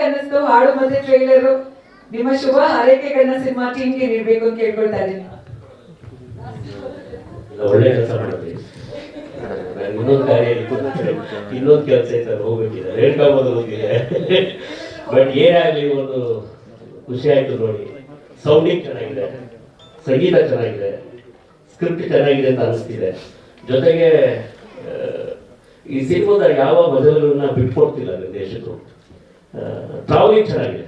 ಅನ್ನಿಸ್ತು ಹಾಡು ಮತ್ತೆ ಟ್ರೈಲರು. ನಿಮ್ಮ ಶುಭ ಹಾರೈಕೆಗಳನ್ನ ಸಿನಿಮಾ ಟೀಮ್ಗೆ ನೀಡಬೇಕು ಅಂತ ಕೇಳ್ಕೊಳ್ತಾ ಇದ್ದೀನಿ. ಒಳ್ಳೆ ಕೆಲಸ ಮಾಡಿದ್ರಿ. ಇನ್ನೊಂದು ಕಾರ್ಯ ಇನ್ನೊಂದು ಕೆಲಸ ಐತೆ ಹೋಗ್ಬೇಕಿದೆ, ರೇಣುಕಾಬೋದು ಹೋಗಿದೆ. ಬಟ್ ಏನಾಗಲಿ ಒಂದು ಖುಷಿ ಆಯ್ತು ನೋಡಿ. ಸೌಂಡಿಂಗ್ ಚೆನ್ನಾಗಿದೆ, ಸಂಗೀತ ಚೆನ್ನಾಗಿದೆ, ಸ್ಕ್ರಿಪ್ಟ್ ಚೆನ್ನಾಗಿದೆ ಅಂತ ಅನಿಸ್ತಿದೆ. ಜೊತೆಗೆ ಈ ಸಿನಿಮಾದ ಯಾವ ಮಜಲನ್ನ ಬಿಟ್ಕೊಡ್ತಿಲ್ಲ ನಿರ್ದೇಶಕರು. ಟ್ರಾವೆಲಿಂಗ್ ಚೆನ್ನಾಗಿದೆ.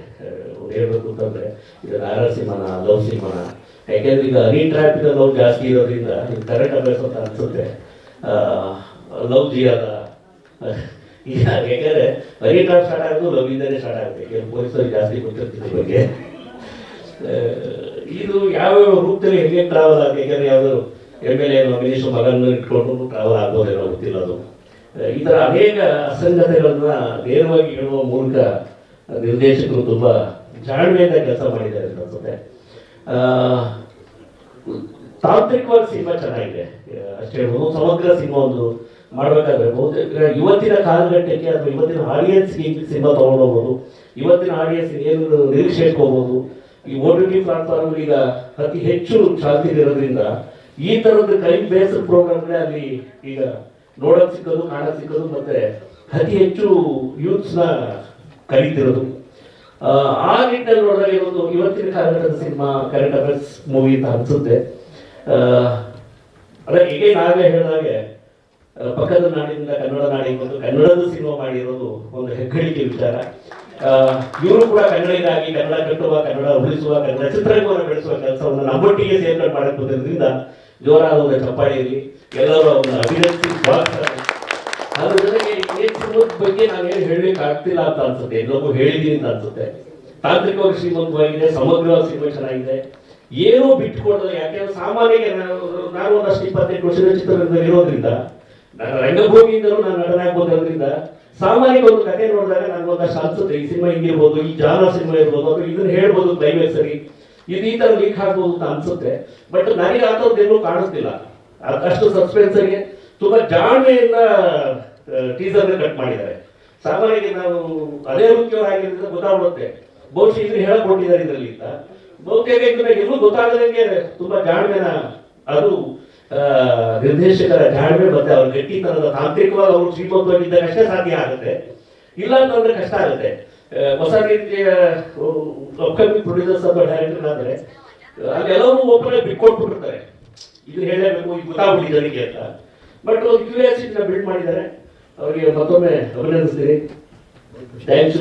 ಹೇಳ್ಬೇಕು ಅಂತಂದ್ರೆ ಇದು ನಾರಾಯಣ ಸಿನಿಮಾನ ಲವ್ ಸಿನಿಮಾನ, ಯಾಕೆಂದ್ರೆ ಈಗ ರೀಟ್ರಾಪಿದ ಲವ್ ಜಾಸ್ತಿ ಇರೋದ್ರಿಂದ ಇದು ಕರೆಕ್ಟ್ ಅಭ್ಯಾಸ ಅಂತ ಅನ್ಸುತ್ತೆ. ಲವ್ ಜಿಯಾದ ಈಗ ಯಾಕೆಂದ್ರೆ ರೀಟ್ರಾಪ್ ಸ್ಟಾರ್ಟ್ ಆಗೋದು ಲವ್ ಇಂದನೇ ಸ್ಟಾರ್ಟ್ ಆಗುತ್ತೆ. ಪೊಲೀಸರಿಗೆ ಜಾಸ್ತಿ ಗೊತ್ತಿರ್ತಿದೆ ಬಗ್ಗೆ. ಇದು ಯಾವ್ಯಾವ ರೂಪದಲ್ಲಿ ಹೇಗೆ ಟ್ರಾವೆಲ್ ಆಗುತ್ತೆ. ಯಾಕೆಂದ್ರೆ ಯಾವುದು MLA ಮಿನಿಸ್ಟರ್ ಮಗನ ಇಟ್ಕೊಂಡು ಟ್ರಾವೆಲ್ ಆಗ್ಬೋದೇನೋ ಗೊತ್ತಿಲ್ಲ. ಅದು ಈ ಥರ ಅನೇಕ ಅಸಂಗತೆಗಳನ್ನ ನೇರವಾಗಿ ಹೇಳುವ ಮೂಲಕ ನಿರ್ದೇಶಕರು ತುಂಬ ಜಾಣ್ಮೆಯಿಂದ ಕೆಲಸ ಮಾಡಿದ್ದಾರೆ ಅಂತ ಅನ್ಸುತ್ತೆ. ತಾಂತ್ರಿಕವಾಗಿ ಸಿನಿಮಾ ಚೆನ್ನಾಗಿದೆ ಅಷ್ಟೇ ಹೇಳ್ಬೋದು. ಸಮಗ್ರ ಸಿನಿಮಾ ಒಂದು ಮಾಡಬೇಕಾದ್ರೆ ಬಹುತೇಕ ಇವತ್ತಿನ ಕಾಲಘಟ್ಟಕ್ಕೆ ಅಥವಾ ಇವತ್ತಿನ ಆಡಿಯನ್ಸ್ಗೆ ಈ ಸಿನಿಮಾ ತೊಗೊಂಡೋಗ್ಬೋದು. ಇವತ್ತಿನ ಆಡಿಯನ್ಸ್ ಏನು ನಿರೀಕ್ಷೆ ಇಟ್ಕೋಬೋದು. ಈ OTT ಪ್ಲಾಟ್ಫಾರ್ಮ್ ಈಗ ಅತಿ ಹೆಚ್ಚು ಚಾಲ್ತಿಲಿರೋದ್ರಿಂದ ಈ ಥರದ ಕ್ರೈಮ್ ಬೇಸ್ಡ್ ಪ್ರೋಗ್ರಾಮ್ಗಳೇ ಅಲ್ಲಿ ಈಗ ನೋಡೋಕೆ ಸಿಕ್ಕೋದು, ಕಾಣಕ್ಕೆ ಸಿಕ್ಕೋದು, ಮತ್ತೆ ಅತಿ ಹೆಚ್ಚು ಯೂತ್ಸ್ನ ಕರೀತಿರೋದು. ಆ ನಿಟ್ಟಿನಲ್ಲಿ ನೋಡಿದಾಗ ಇವತ್ತು ಇವತ್ತಿನ ಕಾಲಘಟ್ಟದ ಸಿನಿಮಾ ಕರೆಂಟ್ ಅಫೇರ್ಸ್ ಮೂವಿ ಅಂತ ಅನ್ಸುತ್ತೆ. ಅದೇ ಹೀಗೆ ನಾವೇ ಹೇಳಿದಾಗೆ ಪಕ್ಕದ ನಾಡಿನಿಂದ ಕನ್ನಡ ನಾಡಿಗೆ ಬಂದು ಕನ್ನಡದ ಸಿನಿಮಾ ಮಾಡಿರೋದು ಒಂದು ಹೆಗ್ಗಳಿಕೆ ವಿಚಾರ. ಇವರು ಕೂಡ ಕನ್ನಡಿಗರಾಗಿ ಕನ್ನಡ ಕಟ್ಟುವ, ಕನ್ನಡ ಉಳಿಸುವ, ಕನ್ನಡ ಚಿತ್ರರಂಗವನ್ನು ಬೆಳೆಸುವ ಕೆಲಸವನ್ನು ನಮ್ಮೊಟ್ಟಿಗೆ ಸೇರ್ಕೊಂಡು ಮಾಡಕ್ಕೆ ಬಂದಿರೋದ್ರಿಂದ ಜೋರಾದ ಒಂದು ಚಪ್ಪಾಳೆಯಲ್ಲಿ ಎಲ್ಲರೂ ಅವನ್ನ ಅಭಿನಂದಿಸಿ ಸ್ವಾಗತ. ಅದ್ರ ಜೊತೆಗೆ ಈ ಸಿನಿಮಾದ ಬಗ್ಗೆ ನಾವೇನು ಹೇಳಲಿಕ್ಕೆ ಆಗ್ತಿಲ್ಲ ಅಂತ ಅನ್ಸುತ್ತೆ, ಎಲ್ಲವೂ ಹೇಳಿದೀನಿ ಅಂತ ಅನ್ಸುತ್ತೆ. ತಾಂತ್ರಿಕವಾಗಿ ಶ್ರೀಮಂತವಾಗಿದೆ, ಸಮಗ್ರವಾಗಿ ಸಿನಿಮಾ ಚೆನ್ನಾಗಿದೆ, ಏನೂ ಬಿಟ್ಟುಕೊಡೋದು. ಯಾಕೆಂದ್ರೆ ಸಾಮಾನ್ಯಗೆ ನಾನು ಒಂದಷ್ಟು 28 ವರ್ಷದ ಚಿತ್ರರಂಗದಲ್ಲಿ ಇರೋದ್ರಿಂದ, ನಾನು ರಂಗಭೂಮಿಯಿಂದಲೂ ನಾನು ನಟನಾಗ್ಬೋದ್ರಿಂದ ಸಾಮಾನ್ಯ ಒಂದು ಕಥೆ ನೋಡಿದಾಗ ನನಗೆ ಒಂದಷ್ಟು ಅನ್ಸುತ್ತೆ ಈ ಸಿನಿಮಾ ಹಿಂಗಿರ್ಬೋದು, ಈ ಜಾನ ಸಿನಿಮಾ ಇರ್ಬೋದು, ಅಥವಾ ಇದನ್ನ ಹೇಳ್ಬೋದು ಕ್ಲೈಮ್ಯಾಕ್ಸ್ ಸರಿ, ಇದು ಈ ತರ ಲೀಕ್ ಆಗ್ಬೋದು ಅಂತ ಅನ್ಸುತ್ತೆ. ಬಟ್ ನನಗೆ ಅಂಥದ್ದೇನೂ ಕಾಣಿಸ್ತಿಲ್ಲ. ಅಷ್ಟು ಸಸ್ಪೆನ್ಸ್ಗೆ ತುಂಬಾ ಜಾಣ್ಮೆಯಿಂದ ಟೀಸರ್ ಕಟ್ ಮಾಡಿದ್ದಾರೆ. ಸಾಮಾನ್ಯವಾಗಿ ನಾವು ಅದೇ ಮುಖ್ಯವಾಗಿರೋದ್ರಿಂದ ಗೊತ್ತಾಗ್ಬಿಡುತ್ತೆ ಬಹುಶಃ ಇದನ್ನ ಹೇಳಕ್ ಕೊಟ್ಟಿದ್ದಾರೆ ಇದರಲ್ಲಿ ಅಂತ. ಬಹುತೇಕ ಇದನ್ನ ಎಲ್ಲೂ ಗೊತ್ತಾಗದಂಗೆ ತುಂಬಾ ಜಾಣ್ಮೆನ, ಅದು ನಿರ್ದೇಶಕರ ಜಾಣ್ಮೆ ಮತ್ತೆ ಅವ್ರ ಗಟ್ಟಿತನದ ತಾಂತ್ರಿಕವಾಗಿ ಅವರು ಶ್ರೀಮಂತವಾಗಿದ್ದಾಗ ಅಷ್ಟೇ ಸಾಧ್ಯ ಆಗುತ್ತೆ. ಇಲ್ಲ ಅಂತಂದ್ರೆ ಕಷ್ಟ ಆಗುತ್ತೆ. ಹೊಸ ರೀತಿಯ ಅಪ್ಕಮಿಂಗ್ ಪ್ರೊಡ್ಯೂಸರ್ಸ್ ಅಥವಾ ಡೈರೆಕ್ಟರ್ ಆದರೆ ಅಲ್ಲೆಲ್ಲರೂ ಒಬ್ಬರೇ ಬಿಟ್ಕೊಟ್ಬಿಟ್ಟಿರ್ತಾರೆ, ಇದು ಹೇಳಲೇಬೇಕು, ಇದು ಗೊತ್ತಾಗ್ಬಿಟ್ಟು ಜನಕ್ಕೆ ಅಂತ. ಬಟ್ ಒಂದು ಕ್ಯೂರಿಯಾಸಿಟಿನ ಬಿಲ್ಡ್ ಮಾಡಿದ್ದಾರೆ. ಅವರಿಗೆ ಮತ್ತೊಮ್ಮೆ ಅಭಿನಂದಿಸ್ತೀನಿ. Thank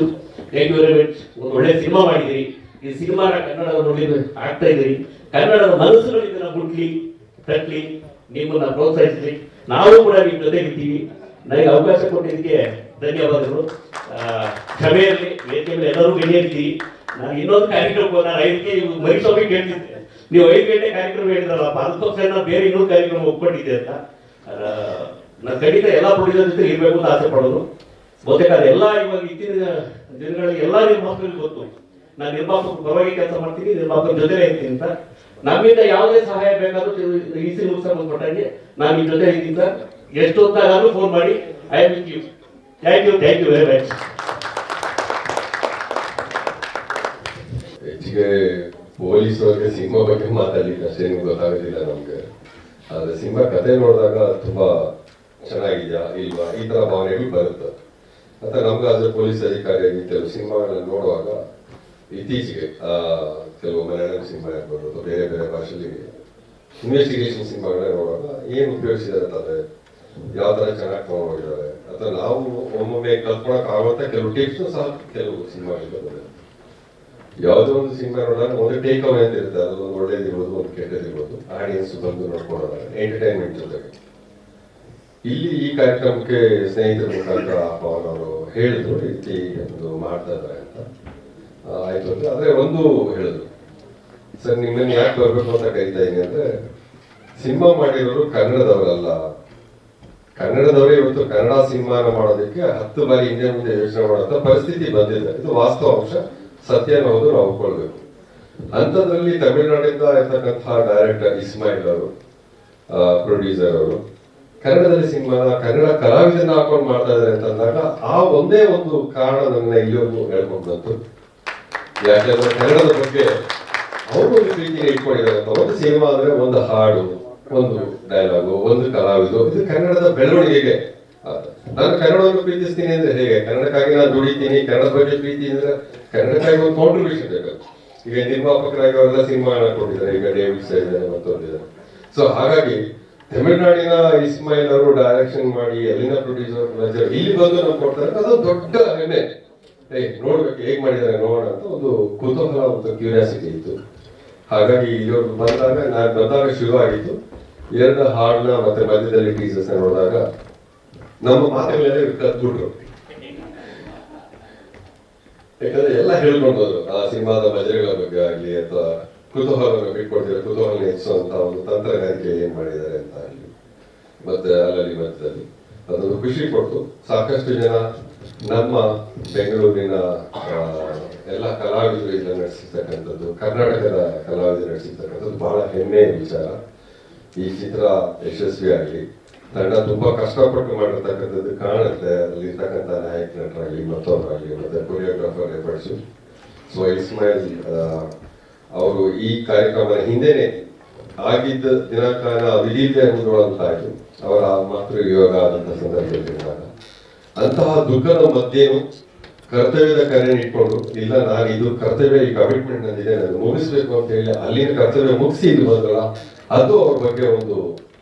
you very much. ಒಂದು ಒಳ್ಳೆ ಸಿನಿಮಾ ಮಾಡಿದಿರಿ. ಈ ಸಿನಿಮಾನ ಕನ್ನಡದ ನೋಡಿ ಆಗ್ತಾ ಇದ್ದೀರಿ. ಕನ್ನಡದ ಮನಸ್ಸುಗಳು ಇದನ್ನ ಮುಟ್ಲಿ, ತಟ್ಲಿ, ನಿಮ್ಮನ್ನ ಪ್ರೋತ್ಸಾಹಿಸಲಿ. ನಾವು ಕೂಡ ನಿಮ್ಮ ಜೊತೆಗಿದ್ದೀವಿ. ನನಗೆ ಅವಕಾಶ ಕೊಟ್ಟಿದ್ದಕ್ಕೆ ಧನ್ಯವಾದಗಳು. ಕ್ಷಮೆ ಇರಲಿ, ವೇದಿಕೆ ಮೇಲೆ ಎಲ್ಲರೂ ಗಣ್ಯರಿದ್ದೀವಿ. ನಾನು ಇನ್ನೊಂದು ಕಾರ್ಯಕ್ರಮ ನಾನು 5ಕ್ಕೆ ಮರಿಸ್ವಾಮಿಗೆ ಹೇಳ್ತಿದ್ದೆ, ನೀವು 5 ಗಂಟೆ ಕಾರ್ಯಕ್ರಮ ಹೇಳಿದ್ರಲ್ಲಪ್ಪ, ಅದಕ್ಕೋಸ್ಕರ ಬೇರೆ ಇನ್ನೊಂದು ಕಾರ್ಯಕ್ರಮ ಒಪ್ಕೊಂಡಿದ್ದೆ ಅಂತ. ನಾನು ಖಂಡಿತ ಎಲ್ಲ ಪ್ರೊಡ್ಯೂಸರ್ ಜೊತೆ ಇರಬೇಕು ಅಂತ ಆಸೆ ಪಡೋದು. ಬಹುತೇಕ ಎಲ್ಲ ಇವಾಗ ಇತ್ತೀನ ದಿನಗಳಲ್ಲಿ ಎಲ್ಲ ನಿರ್ಮಾಪಕರಿಗೆ ಗೊತ್ತು, ನಾನು ನಿರ್ಮಾಪಕ ಪರವಾಗಿ ಕೆಲಸ ಮಾಡ್ತೀನಿ, ನಿರ್ಮಾಪಕರ ಜೊತೆ ಇರ್ತೀನಿ ಅಂತ. ನಮ್ಮಿಂದ ಯಾವುದೇ ಸಹಾಯ ಬೇಕಾದ್ರೂ ಈ ಸಿನಿಮಾ ಸಂಬಂಧಪಟ್ಟಂಗೆ ನಾನು ನಿಮ್ಮ ಜೊತೆ ಇದ್ದೀನಿ ಸರ್. ಎಷ್ಟು ಹೊತ್ತಾಗಾದ್ರೂ ಫೋನ್ ಮಾಡಿ, I will give. Thank you very much. ಹೆಚ್ಚಿಗೆ ಪೊಲೀಸರಿಗೆ ಸಿನಿಮಾ ಬಗ್ಗೆ ಮಾತಾಡಲಿಕ್ಕೆ ಅಷ್ಟೇನು ಗೊತ್ತಾಗೋದಿಲ್ಲ ನಮ್ಗೆ. ಆದ್ರೆ ಸಿನಿಮಾ ಕತೆ ನೋಡಿದಾಗ ತುಂಬಾ ಚೆನ್ನಾಗಿದೆಯಾ ಇಲ್ವಾ ಈ ತರ ಭಾವನೆಗಳು ಬರುತ್ತೆ. ಮತ್ತೆ ನಮ್ಗೆ ಅದ್ರ ಪೊಲೀಸ್ ಅಧಿಕಾರಿಯಾಗಿ ಕೆಲವು ಸಿನಿಮಾಗಳನ್ನ ನೋಡುವಾಗ ಇತ್ತೀಚೆಗೆ ಕೆಲವು ಮಲಯಾಳಂ ಸಿನಿಮಾ ಇರ್ಬೋದು ಅಥವಾ ಬೇರೆ ಬೇರೆ ಭಾಷೆಯಲ್ಲಿ ಇನ್ವೆಸ್ಟಿಗೇಷನ್ ಸಿನಿಮಾಗಳನ್ನ ನೋಡುವಾಗ ಏನು ಉಪಯೋಗಿಸಿದ್ದಾರೆ ಅಂತಂದ್ರೆ ಯಾವ ತರ ಚೆನ್ನಾಗಿ ತಗೊಂಡೋಗಿದ್ದಾರೆ ಅಥವಾ ನಾವು ಒಮ್ಮೊಮ್ಮೆ ಕಲ್ತ್ಕೊಳಕ್ ಆಗುವಂತ ಕೆಲವು ಟಿಪ್ಸ್ ಸಹ ಕೆಲವು ಸಿನಿಮಾಗಳಿರ್ತದೆ. ಯಾವುದೋ ಒಂದು ಸಿನಿಮಾ ನೋಡಿದಾಗ ಒಂದು ಟೇಕ್ ಅವೇ ಅಂತ ಇರುತ್ತೆ, ಅದು ಒಂದು ಒಳ್ಳೇದಿರ್ಬೋದು, ಒಂದು ಕೆಟ್ಟದಿರ್ಬೋದು, ಆಡಿಯನ್ಸ್ ಬಂದು ನೋಡ್ಕೊಳ್ಳೋಣ ಎಂಟರ್ಟೈನ್ಮೆಂಟ್ ಜೊತೆಗೆ. ಇಲ್ಲಿ ಈ ಕಾರ್ಯಕ್ರಮಕ್ಕೆ ಸ್ನೇಹಿತರ ಮುಖಾಂತರ ಪವನ್ ಅವರು ಹೇಳಿದ್ರು ಈ ರೀತಿ ಒಂದು ಮಾಡ್ತಾ ಇದ್ದಾರೆ ಅಂತ. ಆಯ್ತು ಅಂದ್ರೆ ಆದ್ರೆ ಒಂದು ಹೇಳಿದ್ರು, ಸರ್ ನಿಮ್ಮನ್ನು ಯಾಕೆ ಬರ್ಬೇಕು ಅಂತ ಕರಿತಾ ಇದೀನಿ ಅಂದ್ರೆ ಸಿನಿಮಾ ಮಾಡಿರೋರು ಕನ್ನಡದವರಲ್ಲ, ಕನ್ನಡದವರೇ ಇವತ್ತು ಕನ್ನಡ ಸಿನಿಮಾನ ಮಾಡೋದಕ್ಕೆ 10 ಬಾರಿ ಹಿಂದೆ ಮುಂದೆ ಯೋಚನೆ ಮಾಡುವಂತ ಪರಿಸ್ಥಿತಿ ಬಂದಿದೆ. ಇದು ವಾಸ್ತವ ಅಂಶ, ಸತ್ಯ ಅನ್ನೋದು ನಾವು ಒಪ್ಕೊಳ್ಬೇಕು. ಅಂಥದ್ರಲ್ಲಿ ತಮಿಳುನಾಡಿಂದ ಇರ್ತಕ್ಕಂತಹ ಡೈರೆಕ್ಟರ್ ಇಸ್ಮಾಯಿಲ್ ಅವರು, ಪ್ರೊಡ್ಯೂಸರ್ ಅವರು ಕನ್ನಡದಲ್ಲಿ ಸಿನಿಮಾನ ಕನ್ನಡ ಕಲಾವಿದನ್ನ ಹಾಕೊಂಡು ಮಾಡ್ತಾ ಇದ್ದಾರೆ ಅಂತಂದಾಗ ಆ ಒಂದೇ ಒಂದು ಕಾರಣ ನನ್ನ ಇಲ್ಲಿವರೆಗೂ ಹೇಳ್ಕೊಂಡು ಬಂತು. ಯಾಕಂದ್ರೆ ಕನ್ನಡದ ಬಗ್ಗೆ ಅವರು ಒಂದು ಪ್ರೀತಿನ ಇಟ್ಕೊಂಡಿದ್ದಾರೆ ಅಂತ. ಒಂದು ಸಿನಿಮಾ ಅಂದ್ರೆ ಒಂದು ಹಾಡು, ಒಂದು ಡೈಲಾಗು, ಒಂದು ಕಲಾವಿದು, ಇದು ಕನ್ನಡದ ಬೆಳವಣಿಗೆಗೆ. ನಾನು ಕನ್ನಡವನ್ನು ಪ್ರೀತಿಸ್ತೀನಿ ಅಂದ್ರೆ ಹೇಗೆ? ಕನ್ನಡಕ್ಕಾಗಿ ನಾನು ದುಡಿತೀನಿ, ಕನ್ನಡದ ಬಗ್ಗೆ ಪ್ರೀತಿ ಅಂದ್ರೆ ಕನ್ನಡಕ್ಕಾಗಿ ಒಂದು ಕಾಂಟ್ರಿಬ್ಯೂಷನ್ ಬೇಕು. ಈಗ ನಿರ್ಮಾಪಕರಾಗಿ ಅವರೆಲ್ಲ ಸಿನಿಮಾ ಕೊಟ್ಟಿದ್ದಾರೆ, ಈಗ ಡೇವಿಡ್ ಇದ್ದಾರೆ ಮತ್ತೊಂದಿದ್ದಾರೆ. ಸೊ ಹಾಗಾಗಿ ತಮಿಳುನಾಡಿನ ಇಸ್ಮಾಯಿಲ್ ಅವರು ಡೈರೆಕ್ಷನ್ ಮಾಡಿ ಅಲ್ಲಿನ ಪ್ರೊಡ್ಯೂಸರ್ ಇಲ್ಲಿ ಬಂದು ನಮ್ಗೆ ಕೊಡ್ತಾರೆ, ಅದು ದೊಡ್ಡ ಹೆಮ್ಮೆ. ನೋಡ್ಬೇಕು ಹೇಗ್ ಮಾಡಿದ್ದಾರೆ ನೋಡೋಣ ಅಂತ ಒಂದು ಕುತೂಹಲ, ಒಂದು ಕ್ಯೂರಿಯಾಸಿಟಿ ಇತ್ತು. ಹಾಗಾಗಿ ಇಲ್ಲಿವರೆಗೂ ನಾನು ಬಂದಾಗ ಶುರು ಆಗಿತ್ತು. 2 ಹಾಡನ್ನ ಮತ್ತೆ ಮಧ್ಯದಲ್ಲಿ ಟೀಸರ್ಸ್ ನೋಡಿದಾಗ ನಮ್ಮ ಮಾತುಗಳನ್ನೇ ಕತ್ಬಿಟ್ರು. ಯಾಕಂದ್ರೆ ಎಲ್ಲ ಹೇಳ್ಕೊಂಡು ಹೋದ್ರು ಆ ಸಿನಿಮಾದ ಮಜರೆಗಳ ಬಗ್ಗೆ ಆಗ್ಲಿ ಅಥವಾ ಕುತೂಹಲವನ್ನು ಬಿಟ್ಕೊಡ್ತಿರೋ ಕುತೂಹಲ ಹೆಚ್ಚುವಂತ ಒಂದು ತಂತ್ರಗಾರಿಕೆ ಏನ್ ಮಾಡಿದ್ದಾರೆ ಅಂತ ಆಗ್ಲಿ, ಮತ್ತೆ ಅಲ್ಲಲ್ಲಿ ಮಧ್ಯದಲ್ಲಿ ಅದೊಂದು ಖುಷಿ ಕೊಟ್ಟು ಸಾಕಷ್ಟು ಜನ ನಮ್ಮ ಬೆಂಗಳೂರಿನ ಎಲ್ಲ ಕಲಾವಿದರು ಇಲ್ಲ ನಡೆಸಿರ್ತಕ್ಕಂಥದ್ದು, ಕರ್ನಾಟಕದ ಕಲಾವಿದರು ನಡೆಸಿರ್ತಕ್ಕಂಥದ್ದು ಬಹಳ ಹೆಮ್ಮೆಯ ವಿಚಾರ. ಈ ಚಿತ್ರ ಯಶಸ್ವಿ ಆಗಲಿ. ತಂಡ ತುಂಬಾ ಕಷ್ಟಪಟ್ಟು ಮಾಡಿರ್ತಕ್ಕಂಥದ್ದು ಕಾಣುತ್ತೆ. ಅಲ್ಲಿರ್ತಕ್ಕಂಥ ನಾಯಕ ನಟರಾಗಲಿ ಮತ್ತೊಬ್ಬರಾಗಲಿ ಮತ್ತೆ ಕೊರಿಯೋಗ್ರಾಫರ್ ಎಫರ್ಟ್ಸು. ಸೊ ಇಸ್ಮಾಯಿಲ್ ಅವರು ಈ ಕಾರ್ಯಕ್ರಮದ ಹಿಂದೆನೆ ಆಗಿದ್ದ ದಿನಾಂಕನ ವಿಧಿಗೆ ಮುಂದೂಡುವಂತಾಯಿತು. ಅವರ ಮಾತೃ ಯೋಗ ಆದಂತಹ ಸಂದರ್ಭದಲ್ಲಿದ್ದಾಗ ಅಂತಹ ದುಃಖದ ಮಧ್ಯೆನೂ ಕರ್ತವ್ಯದ ಕರೆ ಇಟ್ಕೊಂಡು, ಇಲ್ಲ ನಾನು ಇದು ಕರ್ತವ್ಯ, ಈ ಕಮಿಟ್ಮೆಂಟ್ ನಂದಿದೆ, ನಾನು ಮುಗಿಸ್ಬೇಕು ಅಂತ ಹೇಳಿ ಅಲ್ಲಿನ ಕರ್ತವ್ಯ ಮುಗಿಸಿ ಇದು ಬಂದಲ್ಲ, ಅದು ಅವ್ರ ಬಗ್ಗೆ ಒಂದು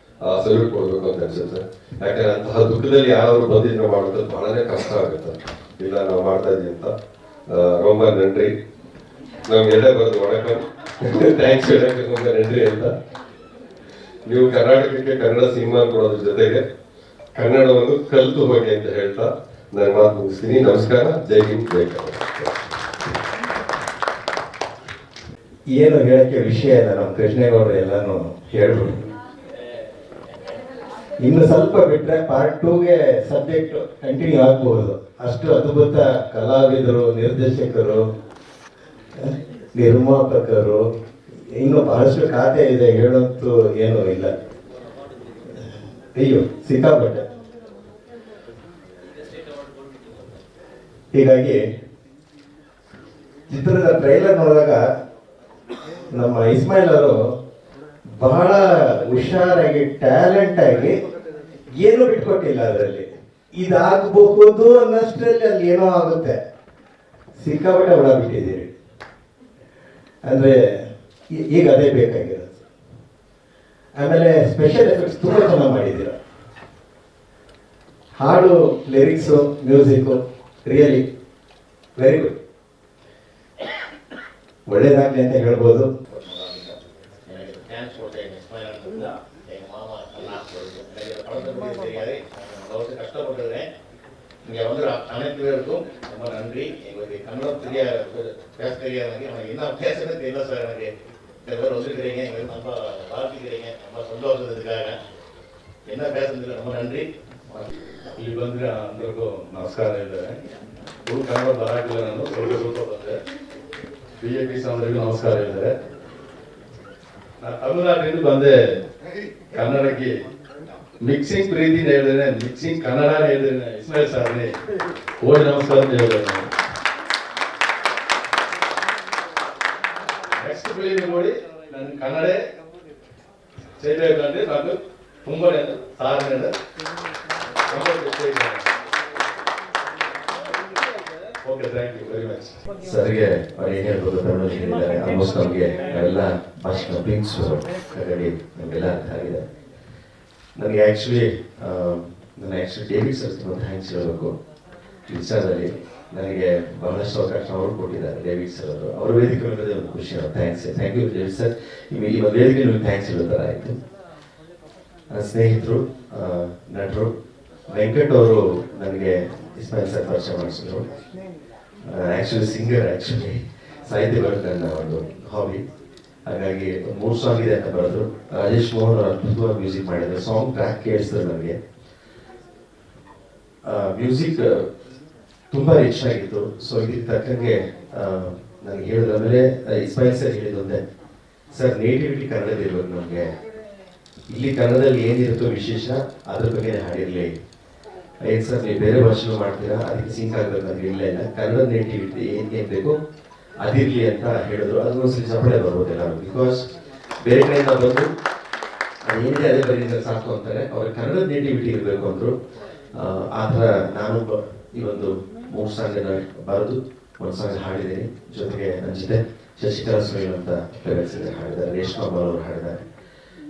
ಸಲ್ಯೂಟ್ ಕೊಡ್ಬೇಕು ಅಂತ ಅನ್ಸುತ್ತೆ. ಯಾಕಂದ್ರೆ ಅಂತಹ ದುಃಖದಲ್ಲಿ ಯಾರಾದ್ರೂ ಬಂದಿದ್ರೆ ಮಾಡೋದು ಬಹಳನೇ ಕಷ್ಟ ಆಗುತ್ತೆ. ಇಲ್ಲ ನಾವು ಮಾಡ್ತಾ ಇದೀವಿ ಅಂತ ரொம்ப ನನ್ರಿ. ನಮ್ಗೆಲ್ಲ ಬರೋದು ವಣಕಂ, ಥ್ಯಾಂಕ್ಸ್ ಹೇಳಕ್ಕೆ ತುಂಬ ನನ್ರಿ ಅಂತ. ನೀವು ಕರ್ನಾಟಕಕ್ಕೆ ಕನ್ನಡ ಸಿನಿಮಾ ಕೊಡೋದ್ರ ಜೊತೆಗೆ ಕನ್ನಡವನ್ನು ಕಲಿತು ಹೋಗಿ ಅಂತ ಹೇಳ್ತಾ ನನ್ನ ಮಾತು ಮುಗಿಸ್ತೀನಿ. ನಮಸ್ಕಾರ. ಜೈ ಹಿಂದ್, ಜೈ ಕನ್ನಡ. ಏನು ಹೇಳಕ್ಕೆ ವಿಷಯ ಇಲ್ಲ, ನಮ್ಮ ಕೃಷ್ಣೇಗೌಡರು ಎಲ್ಲಾನು ಹೇಳ್ಬಿಟ್ಟು ಇನ್ನು ಸ್ವಲ್ಪ ಬಿಟ್ರೆ ಪಾರ್ಟ್ 2ಗೆ ಸಬ್ಜೆಕ್ಟ್ ಕಂಟಿನ್ಯೂ ಆಗ್ಬಹುದು. ಅಷ್ಟು ಅದ್ಭುತ ಕಲಾವಿದರು, ನಿರ್ದೇಶಕರು, ನಿರ್ಮಾಪಕರು, ಇನ್ನು ಬಹಳಷ್ಟು ಖಾತೆ ಇದೆ, ಹೇಳೋಂತೂ ಏನೂ ಇಲ್ಲ. ಅಯ್ಯೋ ಸಿಕ್ಕಾಪಟ್ಟೆ. ಹೀಗಾಗಿ ಚಿತ್ರದ ಟ್ರೈಲರ್ ನೋಡಿದಾಗ ನಮ್ಮ ಇಸ್ಮಾಯಿಲ್ ಅವರು ಬಹಳ ಹುಷಾರಾಗಿ, ಟ್ಯಾಲೆಂಟ್ ಆಗಿ ಏನು ಬಿಟ್ಕೊಟ್ಟಿಲ್ಲ. ಅದರಲ್ಲಿ ಇದಾಗಬಹುದು ಅನ್ನಷ್ಟರಲ್ಲಿ ಅಲ್ಲಿ ಏನೋ ಆಗುತ್ತೆ. ಸಿಕ್ಕಾಪಟ್ಟೆ ಒಳ ಬಿಟ್ಟಿದ್ದೀರಿ. ಅಂದ್ರೆ ಈಗ ಅದೇ ಬೇಕಾಗಿರೋದು. ಆಮೇಲೆ ಸ್ಪೆಷಲ್ ಎಫೆಕ್ಟ್ಸ್ ತುಂಬಾ ಚೆನ್ನಾಗಿ ಮಾಡಿದ್ದೀರ. ಹಾಡು, lyrics, music really very good. ಒಳ್ಳೇದಾಗ್ಲಿ ಅಂತ ಹೇಳ್ಬೋದು. கஷ்டப்பட்டுருக்கேன். இங்கே வந்து அனைத்து பேருக்கும் ரொம்ப நன்றி. எங்களுக்கு கன்னடம் பேச தெரியாது, எனக்கு என்ன பேசுறது தெரியல சார். எனக்கு சில பேர் வந்துருக்கிறீங்க, எங்களுக்கு ரொம்ப வாழ்த்துக்கிறீங்க, ரொம்ப சந்தோஷத்துக்காக. என்ன பேசுறதுக்கு ரொம்ப நன்றி. ಇಲ್ಲಿ ಬಂದರೆ అందరిಗೂ ನಮಸ್ಕಾರ ಇದ್ದಾರೆ. ಫುಲ್ ಕನ್ನಡ ಬರಾಕಿಲ್ಲ, ನಾನು ಸ್ವಲ್ಪ ಬಂದೆ. BAPs అందರಿಗೂ ನಮಸ್ಕಾರ ಇದ್ದಾರೆ. ನಾನು ತಮಿಳುನಾಡಿನಿಂದ ಬಂದೆ ಕನ್ನಡಕ್ಕೆ. ಮಿಕ್ಸಿಂಗ್ ಪ್ರೀತಿನ ಹೇಳಿದ್ರೆ, ಮಿಕ್ಸಿಂಗ್ ಕನ್ನಡ ಹೇಳಿದ್ರೆ ಇಸ್ಮಾಯಿಲ್ ಸಾರ್ನೇ ಓಡಿ ನಮಸ್ಕಾರ ಅಂತ ಹೇಳಿದೆ. ನೆಕ್ಸ್ಟ್ ಫಿಲಿಮ್ ನೋಡಿ ನನ್ನ ಕನ್ನಡ ಸೇರಬೇಕಂದ್ರೆ నాకు ತುಂಬಾ ಸಾಧನೆ. Okay, thank you very much. ಸರ್ಗೆ ಅವ್ರು ಏನು ಹೇಳ್ಬೋದು, ತಮಿಳು ಹೇಳಿದ್ದಾರೆ. ಆಲ್ಮೋಸ್ಟ್ ನಮಗೆ ಎಲ್ಲ ಭಾಷೆ ಪಿಂಕ್ಸು ಕನ್ನಡಿ ನಮಗೆಲ್ಲ ಅರ್ಥ ಆಗಿದೆ. ನನಗೆ ಆ್ಯಕ್ಚುಲಿ ಡೇವಿಡ್ ಸರ್ ತುಂಬ ಥ್ಯಾಂಕ್ಸ್ ಹೇಳಬೇಕು. ಈ ವಿಚಾರದಲ್ಲಿ ನನಗೆ ಬಹಳಷ್ಟು ಅವಕಾಶ ಅವರು ಕೊಟ್ಟಿದ್ದಾರೆ. ಡೇವಿಡ್ ಸರ್ ಅವರು, ಅವ್ರ ವೇದಿಕೆ ಇರೋದೇ ಒಂದು ಖುಷಿ. Thank you David sir. ಈ ಒಂದು ವೇದಿಕೆ ನಿಮಗೆ ಥ್ಯಾಂಕ್ಸ್ ಹೇಳೋ ಥರ ಆಯಿತು. ನನ್ನ ಸ್ನೇಹಿತರು, ನಟರು, ವೆಂಕಟ್ ಅವರು ನನಗೆ ಇಸ್ಮಾಯಿಲ್ ಸರ್ ಪರಿಚಯ ಮಾಡಿಸಿದ್ರು. ಆ್ಯಕ್ಚುಲಿ ಸಿಂಗರ್, ಆ್ಯಕ್ಚುಲಿ ಸಾಹಿತ್ಯ ಬರೋದು ನನ್ನ ಒಂದು ಹಾಬಿ. ಹಾಗಾಗಿ 3 ಸಾಂಗ್ ಇದೆ ಅಂತ ಬರೆದ್ರು. ರಾಜೇಶ್ ಮೋಹನ್ ಅವರು ಅದ್ಭುತವಾಗಿ ಮ್ಯೂಸಿಕ್ ಮಾಡಿದ್ರು. ಸಾಂಗ್ ಟ್ರ್ಯಾಕ್ ಕೇಳಿಸಿದ್ರು ನನಗೆ. ಮ್ಯೂಸಿಕ್ ತುಂಬ ರಿಚ್ ಆಗಿತ್ತು. ಸೊ ಇದಕ್ಕೆ ತಕ್ಕಂಗೆ ನನಗೆ ಹೇಳಿದ್ರು. ಆಮೇಲೆ ಇಸ್ಮಾಯಿಲ್ ಸರ್ ಹೇಳಿದೊಂದೇ, ಸರ್ ನೇಟಿವಿಟಿ ಕನ್ನಡದ ಇರ್ಬೇಕು ನಮಗೆ. ಇಲ್ಲಿ ಕನ್ನಡದಲ್ಲಿ ಏನಿರುತ್ತೋ ವಿಶೇಷ ಅದ್ರ ಬಗ್ಗೆ ಹಾಡಿರಲೇ ಏನು ಸರ್ ನೀವು ಬೇರೆ ಭಾಷೆನೂ ಮಾಡ್ತೀರಾ ಅದಕ್ಕೆ ಸಿಂಕ್ ಆಗಬೇಕಂದ್ರೆ ಇಲ್ಲ ಕನ್ನಡ ನೇಟಿವಿಟಿ ಏನು ಬೇಕು ಅದಿರಲಿ ಅಂತ ಹೇಳಿದ್ರು ಅದೊಂದ್ಸಲಿ ಚಪ್ಪಳೆ ಬರ್ಬೋದು ಎಲ್ಲರೂ ಬಿಕಾಸ್ ಬೇರೆ ಕಡೆಯಿಂದ ಬಂದು ಅದೇನಿದೆ ಅದೇ ಬರೀ ಸಾಕು ಅಂತಾರೆ ಅವ್ರಿಗೆ ಕನ್ನಡದ ನೇಟಿವಿಟಿ ಇರಬೇಕು ಅಂದರು. ಆ ಥರ ನಾನು ಈ ಒಂದು 3 ಸಾಂಗನ್ನು ಬರೆದು 1 ಸಾಂಗ್ ಹಾಡಿದ್ದೀನಿ. ಜೊತೆಗೆ ನನ್ನ ಜೊತೆ ಶಶಿಕಲಾ ಸುರೇಶ್ ಅಂತ ಪ್ರಗತಿಸಿದ್ದಾರೆ ಹಾಡಿದ್ದಾರೆ, ರೇಷ್ಮಾ ಬಾಲ್ ಅವರು ಹಾಡಿದ್ದಾರೆ,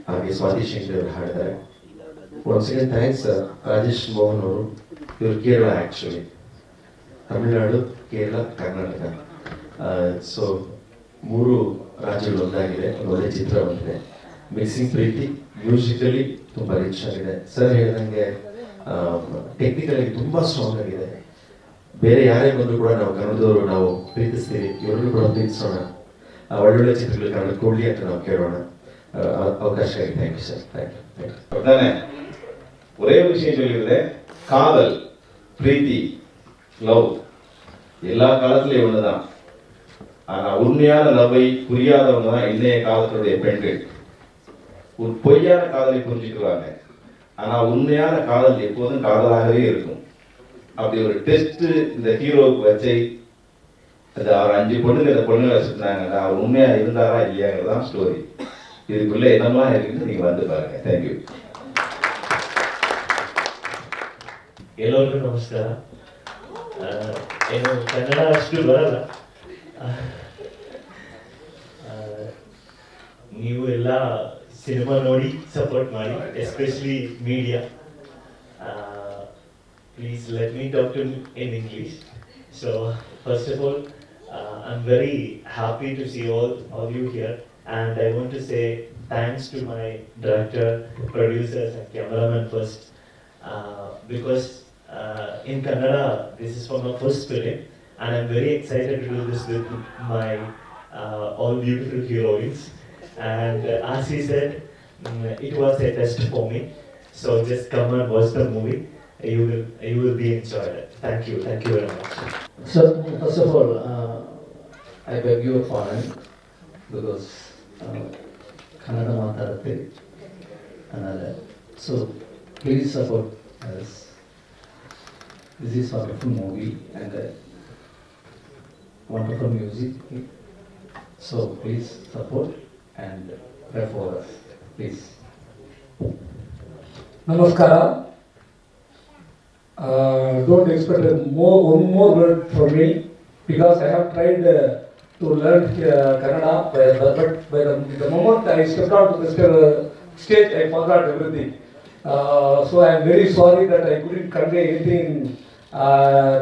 ಹಾಗೆ ಸ್ವಾತಿ ಶಂಕರ್ ಅವರು ಹಾಡಿದ್ದಾರೆ. Once again thanks Rajesh Mohan ಅವರು. ಇವರು ಕೇರಳ ಆ್ಯಕ್ಚುಲಿ, ತಮಿಳುನಾಡು, ಕೇರಳ, ಕರ್ನಾಟಕ. ಸೊ 3 ರಾಜ್ಯಗಳು ಒಂದಾಗಿದೆ, ಒಂದು ಒಳ್ಳೆ ಚಿತ್ರ ಬಂದಿದೆ. ಮಿಕ್ಸಿಂಗ್ ಪ್ರೀತಿ ಮ್ಯೂಸಿಕಲಿ ತುಂಬ ರಿಚ್ ಆಗಿದೆ. ಸರ್ ಹೇಳಿದಂಗೆ ಟೆಕ್ನಿಕಲಿ ತುಂಬ ಸ್ಟ್ರಾಂಗ್ ಆಗಿದೆ. ಬೇರೆ ಯಾರೇ ಬಂದರೂ ಕೂಡ ನಾವು ಕನ್ನಡದವರು ನಾವು ಪ್ರೀತಿಸ್ತೀವಿ, ಇವರನ್ನು ಕೂಡ ಪ್ರೀತಿಸೋಣ, ಒಳ್ಳೊಳ್ಳೆ ಚಿತ್ರಗಳು ಕನ್ನಡ ಕೊಡಲಿ ಅಂತ ನಾವು ಕೇಳೋಣ. ಅವಕಾಶ ಆಗಿ thank you sir. Thank you. தானே ஒரே ஒரு விஷயம் சொல்லியிருந்தேன், காதல், பிரீத்தி, லவ் எல்லா காலத்துலயும் ஒண்ணுதான். ஆனா உண்மையான லவ்வை புரியாதவங்க தான் இன்னைய காலத்துடைய பெண்கள். ஒரு பொய்யான காதலை புரிஞ்சுக்குவாங்க, ஆனா உண்மையான காதல் எப்போதும் காதலாகவே இருக்கும். அப்படி ஒரு டெஸ்ட் இந்த ஹீரோவுக்கு வச்சு அது அவர் 5 பொண்ணுங்க இந்த பொண்ணுங்களை வச்சுருந்தாங்கன்னா அவர் உண்மையா இருந்தாரா இல்லையாங்கிறது தான் ஸ்டோரி. இதுக்குள்ள என்னெல்லாம் இருக்குன்னு நீங்க வந்து பாருங்க. தேங்க்யூ. ಎಲ್ಲರಿಗೂ ನಮಸ್ಕಾರ. ಏನು ಕನ್ನಡ ಅಷ್ಟು ಬರಲ್ಲ, ನೀವು ಎಲ್ಲ ಸಿನಿಮಾ ನೋಡಿ ಸಪೋರ್ಟ್ ಮಾಡಿ, especially media. Please let me talk to in English. So first of all I'm very happy to see all you here, and I want to say thanks to my director, producers and cameraman first, because in Kannada this is for my first film and I'm very excited to do this with my all beautiful heroines, and as he said, it was a test for me, so just come and watch the movie. You will be enjoyed it. Thank you very much. So first of all, I beg your pardon because Kannada ಮಾತಾಡುತ್ತೆ ಅನ್ನೋದು. So please support us. This is a wonderful movie and wonderful music. So please support and pray for us, please. Namaskara. Don't expect one more word from me because I have tried to learn Kannada, but by the moment I stepped out to the stage, I forgot everything. So I am very sorry that I couldn't convey anything in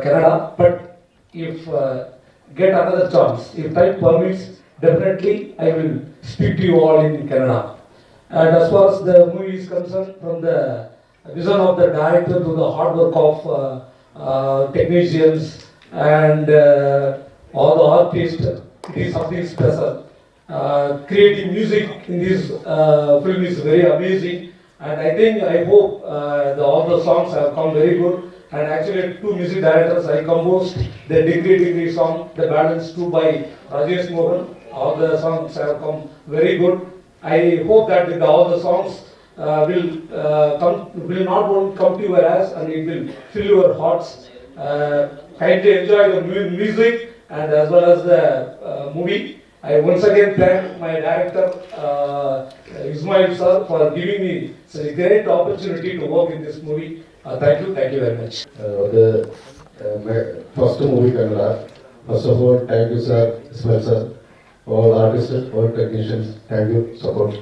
Kannada. But if get another chance, if time permits, definitely I will speak to you all in Kannada. And as far as the movie is concerned, from the vision of the director to the hard work of technicians and all the artists, it is something special. Creating music in this film is very amazing, and I hope all the songs have come very good. And actually 2 music directors I composed the degree song, the balance 2 by Rajesh Mohan. All the songs have come very good. I hope that all the songs will not only come to your ears and it will fill your hearts. Kindly enjoy the music and as well as the movie. I once again thank my director Ismail sir for giving me such a great opportunity to work in this movie. Thank you very much. My first movie Kannada. First of all, thank you sir, Ismail sir, all artists, all technicians, thank you, support.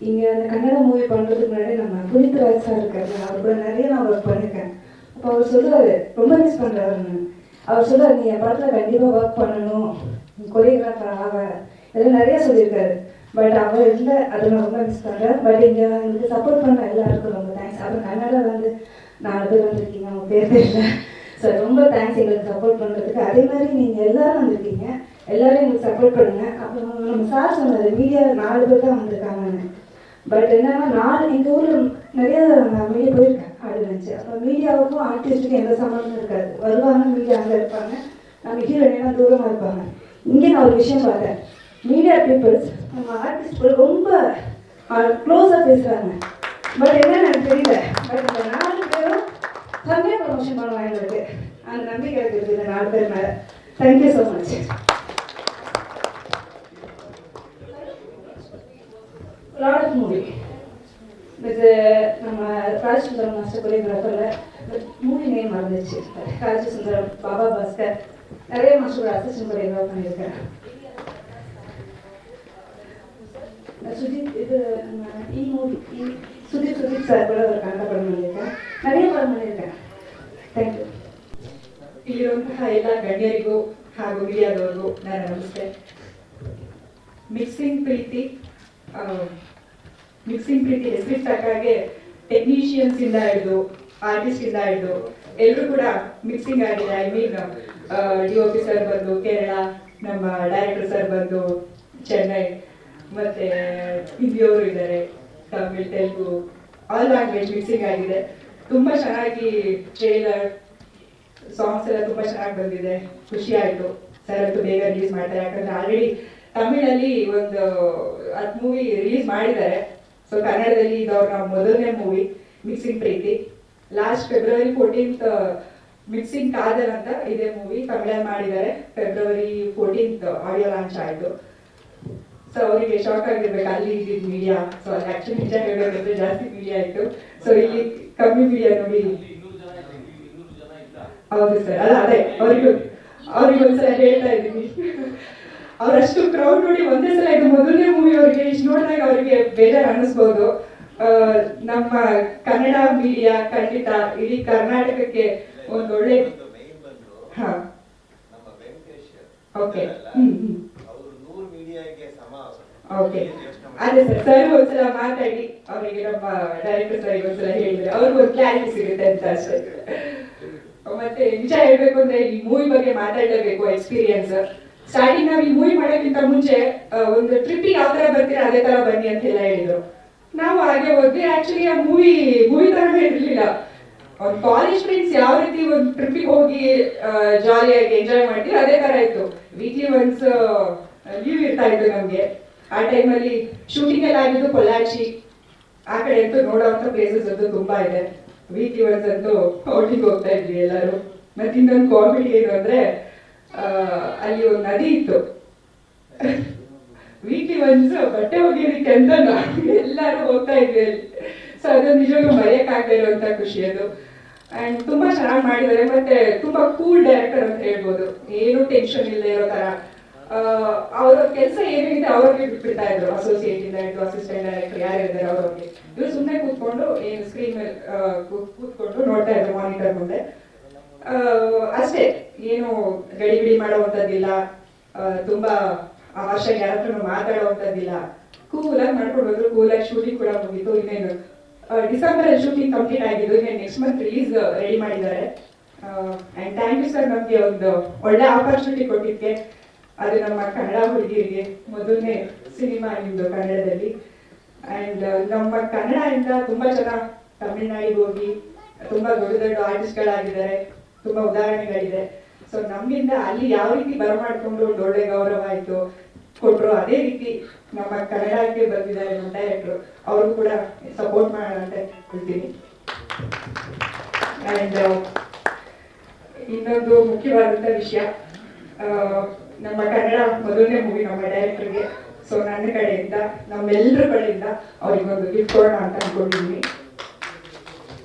இங்கே அந்த Kannada movie பண்ணுறதுக்கு முன்னாடி நம்ம Puneeth Raj sir இருக்காரு, அவர் கூட நிறைய நான் work பண்ணியிருக்கேன். அப்போ அவர் சொல்லுவார், ரொம்ப மிஸ் பண்ணுறாருன்னு. அவர் சொல்லுவார், நீ என் படத்தில் கண்டிப்பாக ஒர்க் பண்ணணும், கொரியோகிராஃபர் ஆக, இதெல்லாம் நிறைய சொல்லியிருக்காரு. பட் அவர் இல்லை, அதை நான் ரொம்ப மிஸ் பண்ணுறேன். பட் இங்கே எங்களுக்கு சப்போர்ட் பண்ண எல்லாருக்கும் ரொம்ப தேங்க்ஸ். அப்புறம் கன்னடா 4 பேர் வந்திருக்கீங்க, அவங்க பேர் தெரியல. ஸோ ரொம்ப தேங்க்ஸ் எங்களுக்கு சப்போர்ட் பண்ணுறதுக்கு. அதே மாதிரி நீங்கள் எல்லோரும் வந்திருக்கீங்க, எல்லோரும் எங்களுக்கு சப்போர்ட் பண்ணுங்கள். அப்புறம் நம்ம சார் சொன்னார், மீடியா 4 பேர் தான் வந்திருக்காங்கன்னு. பட் என்னன்னா எங்கள் ஊரில் நிறைய நான் மீடியா போயிருக்கேன் ஆடியன்ஸ். அப்போ மீடியாவுக்கும் ஆர்டிஸ்ட்டுக்கும் எந்த சம்மந்தமும் இருக்காது. வருவாங்க, மீடியா அங்கே இருப்பாங்க, நம்ம ஹீரோயினா தூரமாக இருப்பாங்க. இங்கே நான் ஒரு விஷயம் பார்த்தேன், மீடியா பீப்புள்ஸ் நம்ம ஆர்டிஸ்ட் ரொம்ப க்ளோஸாக பேசுகிறாங்க. பட் என்ன எனக்கு தெரியல. பட் இந்த 4 பேரும் செம்மையாக ப்ரமோஷன் பண்ணுவாங்க எங்களுக்கு. அந்த நம்பிக்கை எனக்கு இருக்குது இந்த 4 பேர் மேலே. Thank you so much. Lot of movie இது நம்ம ராஜசுந்தரம் மாஸ்டர் கொரியோகிராஃபரில் மூவி நேம் மறந்துச்சு. ராஜசுந்தரம், பாபா பாஸ்கர், நிறைய மாஸ்டர் அசிஸ்டன்ட் கொரியோகிராஃப் பண்ணியிருக்கேன். சுஜித் இது சுஜித் சார் கூட ஒரு கನ್ನಡ படம் பண்ணியிருக்கேன். நிறைய படம் பண்ணியிருக்கேன். Thank you. ಇಲ್ಲಿರುವಂತಹ ಎಲ್ಲ ಗಣ್ಯರಿಗೂ ಹಾಗೂ ಹಿರಿಯದವರಿಗೂ ನನ್ನ ನಮಸ್ತೆ. ಮಿಕ್ಸಿಂಗ್ ಪ್ರೀತಿ ಹೆಸರಿಗೆ ತಕ್ಕಾಗೆ ಟೆಕ್ನಿಷಿಯನ್ಸ್ ಇಂದ ಹಿಡಿದು ಆರ್ಟಿಸ್ಟ್ ಇಂದ ಹಿಡಿದು ಎಲ್ಲರೂ ಕೂಡ ಮಿಕ್ಸಿಂಗ್ ಆಗಿದೆ. ಐ ಮೀನ್ DOP ಸರ್ ಬಂದು ಕೇರಳ, ನಮ್ಮ ಡೈರೆಕ್ಟರ್ ಸರ್ ಬಂದು ಚೆನ್ನೈ, ಮತ್ತೆ ಹಿಂದಿಯವರು ಇದ್ದಾರೆ, Tamil, Telugu, all language mixing ಆಗಿದೆ. ತುಂಬ ಚೆನ್ನಾಗಿ ಟ್ರೇಲರ್ ಸಾಂಗ್ಸ್ ಎಲ್ಲ ತುಂಬ ಚೆನ್ನಾಗಿ ಬಂದಿದೆ. ಖುಷಿ ಆಯಿತು. ಸರ್ ಅಂತೂ ಬೇಗ ರಿಲೀಸ್ ಮಾಡ್ತಾರೆ, ಯಾಕಂದರೆ ಆಲ್ರೆಡಿ ತಮಿಳಲ್ಲಿ ಒಂದು 10 ಮೂವಿ ರಿಲೀಸ್ ಮಾಡಿದ್ದಾರೆ. ಸೊ ಕನ್ನಡದಲ್ಲಿ ಇದು ಅವ್ರ ಮೊದಲನೇ ಮೂವಿ ಮಿಕ್ಸಿಂಗ್ ಪ್ರೀತಿ. Last February 14th mixing Kaadhal ಅಂತ ಇದೇ ಮೂವಿ ತಮಿಳಲ್ಲಿ ಮಾಡಿದ್ದಾರೆ. February 14th ಆಡಿಯೋ ಲಾಂಚ್ ಆಯಿತು. ಸೊ ಅವರಿಗೆ ಶಾಕ್ ಆಗಿರ್ಬೇಕು, ಅಲ್ಲಿ ಇದ್ದಿದ್ದು ಮೀಡಿಯಾ. ಸೊ ಅಲ್ಲಿ ಆ್ಯಕ್ಚುಲಿ ನಿಜ ಹೇಳಬೇಕಂದ್ರೆ ಜಾಸ್ತಿ ಮೀಡಿಯಾ ಇತ್ತು. ಸೊ ಇಲ್ಲಿ ಕಮ್ಮಿ ಮೀಡಿಯಾ ನೋಡಿ. ಹೌದು ಸರ್, ಅದೇ ಅವ್ರಿಗೊಂದ್ಸಲ ಹೇಳ್ತಾ ಇದ್ದೀನಿ. ಅವರಷ್ಟು ಕ್ರೌಡ್ ನೋಡಿ ಒಂದೇ ಸಲ ಇದು ಮೊದಲನೇ ಮೂವಿ ಅವರಿಗೆ ಇಷ್ಟು ನೋಡಿದಾಗ ಅವರಿಗೆ ಬೇಜಾರು ಅನ್ನಿಸ್ಬೋದು. ನಮ್ಮ ಕನ್ನಡ ಮೀಡಿಯಾ ಖಂಡಿತ ಇಡೀ ಕರ್ನಾಟಕಕ್ಕೆ ಒಂದೊಳ್ಳೆ ಓಕೆ ಓಕೆ ಅದೇ ಸರ್ ಒಂದ್ಸಲ ಮಾತಾಡಿ ಅವರಿಗೆ ನಮ್ಮ ಡೈರೆಕ್ಟರ್ ಸರ್ ಒಂದ್ಸಲ ಹೇಳಿದ್ರೆ ಅವ್ರಿಗೊಂದು ಕ್ಲಾರಿಟಿ ಸಿಗುತ್ತೆ ಅಂತ ಅಷ್ಟೇ. ಮತ್ತೆ ನಿಜ ಹೇಳ್ಬೇಕು ಅಂದ್ರೆ ಈ ಮೂವಿ ಬಗ್ಗೆ ಮಾತಾಡಲೇಬೇಕು. ಎಕ್ಸ್ಪೀರಿಯನ್ಸ್ ಸ್ಟಾರ್ಟಿಂಗ್ ನಾವು ಈ ಮೂವಿ ಮಾಡೋಕ್ಕಿಂತ ಮುಂಚೆ ಒಂದು ಟ್ರಿಪ್ಪಿಗೆ ಯಾವ ತರ ಬರ್ತೀರಾ ಅದೇ ತರ ಬನ್ನಿ ಅಂತೆಲ್ಲ ಹೇಳಿದ್ರು. ನಾವು ಹಾಗೆ ಹೋದ್ವಿ. ಆಕ್ಚುಲಿ ಆ ಮೂವಿ ತರನೇ ಇರಲಿಲ್ಲ. ಒಂದು ಕಾಲೇಜ್ ಫ್ರೆಂಡ್ಸ್ ಯಾವ ರೀತಿ ಒಂದು ಟ್ರಿಪ್ಪಿಗೆ ಹೋಗಿ ಜಾಲಿಯಾಗಿ ಎಂಜಾಯ್ ಮಾಡ್ತೀವಿ ಅದೇ ತರ ಇತ್ತು. ವೀಕ್ಲಿ ಒನ್ಸ್ ಲೀವ್ ಇರ್ತಾ ಇತ್ತು ನಮಗೆ. ಆ ಟೈಮಲ್ಲಿ ಶೂಟಿಂಗ್ ಎಲ್ಲ ಆಗಿದ್ದು ಪೊಲ್ಲಾಚಿ ಆ ಕಡೆ ಅಂತೂ ನೋಡೋವಂಥ ಪ್ಲೇಸಸ್ ಅಂತೂ ತುಂಬಾ ಇದೆ. ವೀಕ್ಲಿ ಒನ್ಸ್ ಅಂತೂ ಔಟಿಂಗ್ ಹೋಗ್ತಾ ಇದ್ವಿ ಎಲ್ಲರೂ. ಮತ್ತೆ ಇನ್ನೊಂದು ಕಾಮಿಡಿ ಏನು ಅಂದ್ರೆ ಅಲ್ಲಿ ಒಂದು ನದಿ ಇತ್ತು. ವೀಕ್ಲಿ ಒನ್ಸ್ ಬಟ್ಟೆ ಒಗೆಯೋದಕ್ಕೆ ಅಂತ ಎಲ್ಲರೂ ಹೋಗ್ತಾ ಇದ್ವಿ ಅಲ್ಲಿ. ಸೊ ಅದೊಂದು ನಿಜವಾಗ್ಲೂ ಮರೆಯಕ್ಕಾಗದೇ ಇರುವಂತ ಖುಷಿ ಅದು. ಅಂಡ್ ತುಂಬಾ ಚೆನ್ನಾಗಿ ಮಾಡಿದ್ದಾರೆ. ಮತ್ತೆ ತುಂಬಾ ಕೂಲ್ ಡೈರೆಕ್ಟರ್ ಅಂತ ಹೇಳ್ಬೋದು. ಏನು ಟೆನ್ಷನ್ ಇಲ್ಲದೆ ಇರೋ ತರ ಅವರ ಕೆಲಸ ಏನಿದೆ ಅವ್ರಿಗೆ ಬಿಟ್ಬಿಡ್ತಾ ಇದ್ರು. ಅಸೋಸಿಯೇಟ್ ಇಂದ ಹಿಡಿದು ಅಸಿಸ್ಟೆಂಟ್ ಡೈರೆಕ್ಟರ್ ಯಾರಿದ್ದಾರೆ ಅವ್ರಿಗೆ. ಇವ್ರು ಸುಮ್ಮನೆ ಕೂತ್ಕೊಂಡು ಏನು ಸ್ಕ್ರೀನ್ ಮೇಲೆ ಕೂತ್ಕೊಂಡು ನೋಡ್ತಾ ಇದ್ರು ಮಾನಿಟರ್ ಮುಂದೆ ಅಷ್ಟೇ. ಏನು ಗಡಿಬಿಡಿ ಮಾಡುವಂಥದ್ದಿಲ್ಲ, ತುಂಬಾ ಅವಶ್ಯಕ ಯಾರ ಹತ್ರ ಮಾತಾಡುವಂಥದ್ದಿಲ್ಲ. ಕೂಲಾಗಿ ಮಾಡ್ಕೊಂಡು ಹೋದ್ರು. ಕೂಲಾಗಿ ಶೂಟಿಂಗ್ ಕೂಡ ಮುಗಿತು. ಇನ್ನೇನು ಡಿಸೆಂಬರ್ ಅಲ್ಲಿ ಶೂಟಿಂಗ್ ಕಂಪ್ಲೀಟ್ ಆಗಿದ್ದು. ಇನ್ನೇನು ನೆಕ್ಸ್ಟ್ ಮಂತ್ ರಿಲೀಸ್ ರೆಡಿ ಮಾಡಿದ್ದಾರೆ. ಅಂಡ್ ಥ್ಯಾಂಕ್ ಯು ಸರ್, ನಮಗೆ ಒಂದು ಒಳ್ಳೆ ಆಪರ್ಚುನಿಟಿ ಕೊಟ್ಟಿದ್ದಕ್ಕೆ. ಅದು ನಮ್ಮ ಕನ್ನಡ ಹುಡುಗಿರಿಗೆ ಮೊದಲನೇ ಸಿನಿಮಾ ನಿಮ್ಮದು ಕನ್ನಡದಲ್ಲಿ. ಅಂಡ್ ನಮ್ಮ ಕನ್ನಡದಿಂದ ತುಂಬಾ ಜನ ತಮಿಳ್ನಾಡಿಗೆ ಹೋಗಿ ತುಂಬಾ ದೊಡ್ಡ ದೊಡ್ಡ ಆರ್ಟಿಸ್ಟ್ಗಳಾಗಿದ್ದಾರೆ. ತುಂಬಾ ಉದಾಹರಣೆಗಳಿದೆ. ಸೊ ನಮ್ಮಿಂದ ಅಲ್ಲಿ ಯಾವ ರೀತಿ ಬರಮಾಡ್ಕೊಂಡು ಒಂದು ಒಳ್ಳೆ ಗೌರವ ಆಯಿತು ಕೊಟ್ಟರು, ಅದೇ ರೀತಿ ನಮ್ಮ ಕನ್ನಡಕ್ಕೆ ಬಂದಿದ್ದಾರೆ ನಮ್ಮ ಡೈರೆಕ್ಟ್ರು. ಅವರು ಕೂಡ ಸಪೋರ್ಟ್ ಮಾಡೋಣ ಅಂತ ಹೇಳ್ತೀನಿ. ಅಂಡ್ ಇನ್ನೊಂದು ಮುಖ್ಯವಾದಂಥ ವಿಷಯ, ನಮ್ಮ ಕನ್ನಡ ಮೊದಲನೇ ಮೂವಿ ನಮ್ಮ ಡೈರೆಕ್ಟರ್ಗೆ. ಸೊ ನನ್ನ ಕಡೆಯಿಂದ ನಮ್ಮೆಲ್ಲರ ಕಡೆಯಿಂದ ಅವರಿಗೊಂದು ಗಿಫ್ಟ್ ಕೊಡೋಣ ಅಂತ ಅನ್ಕೊಂಡಿದ್ದೀನಿ.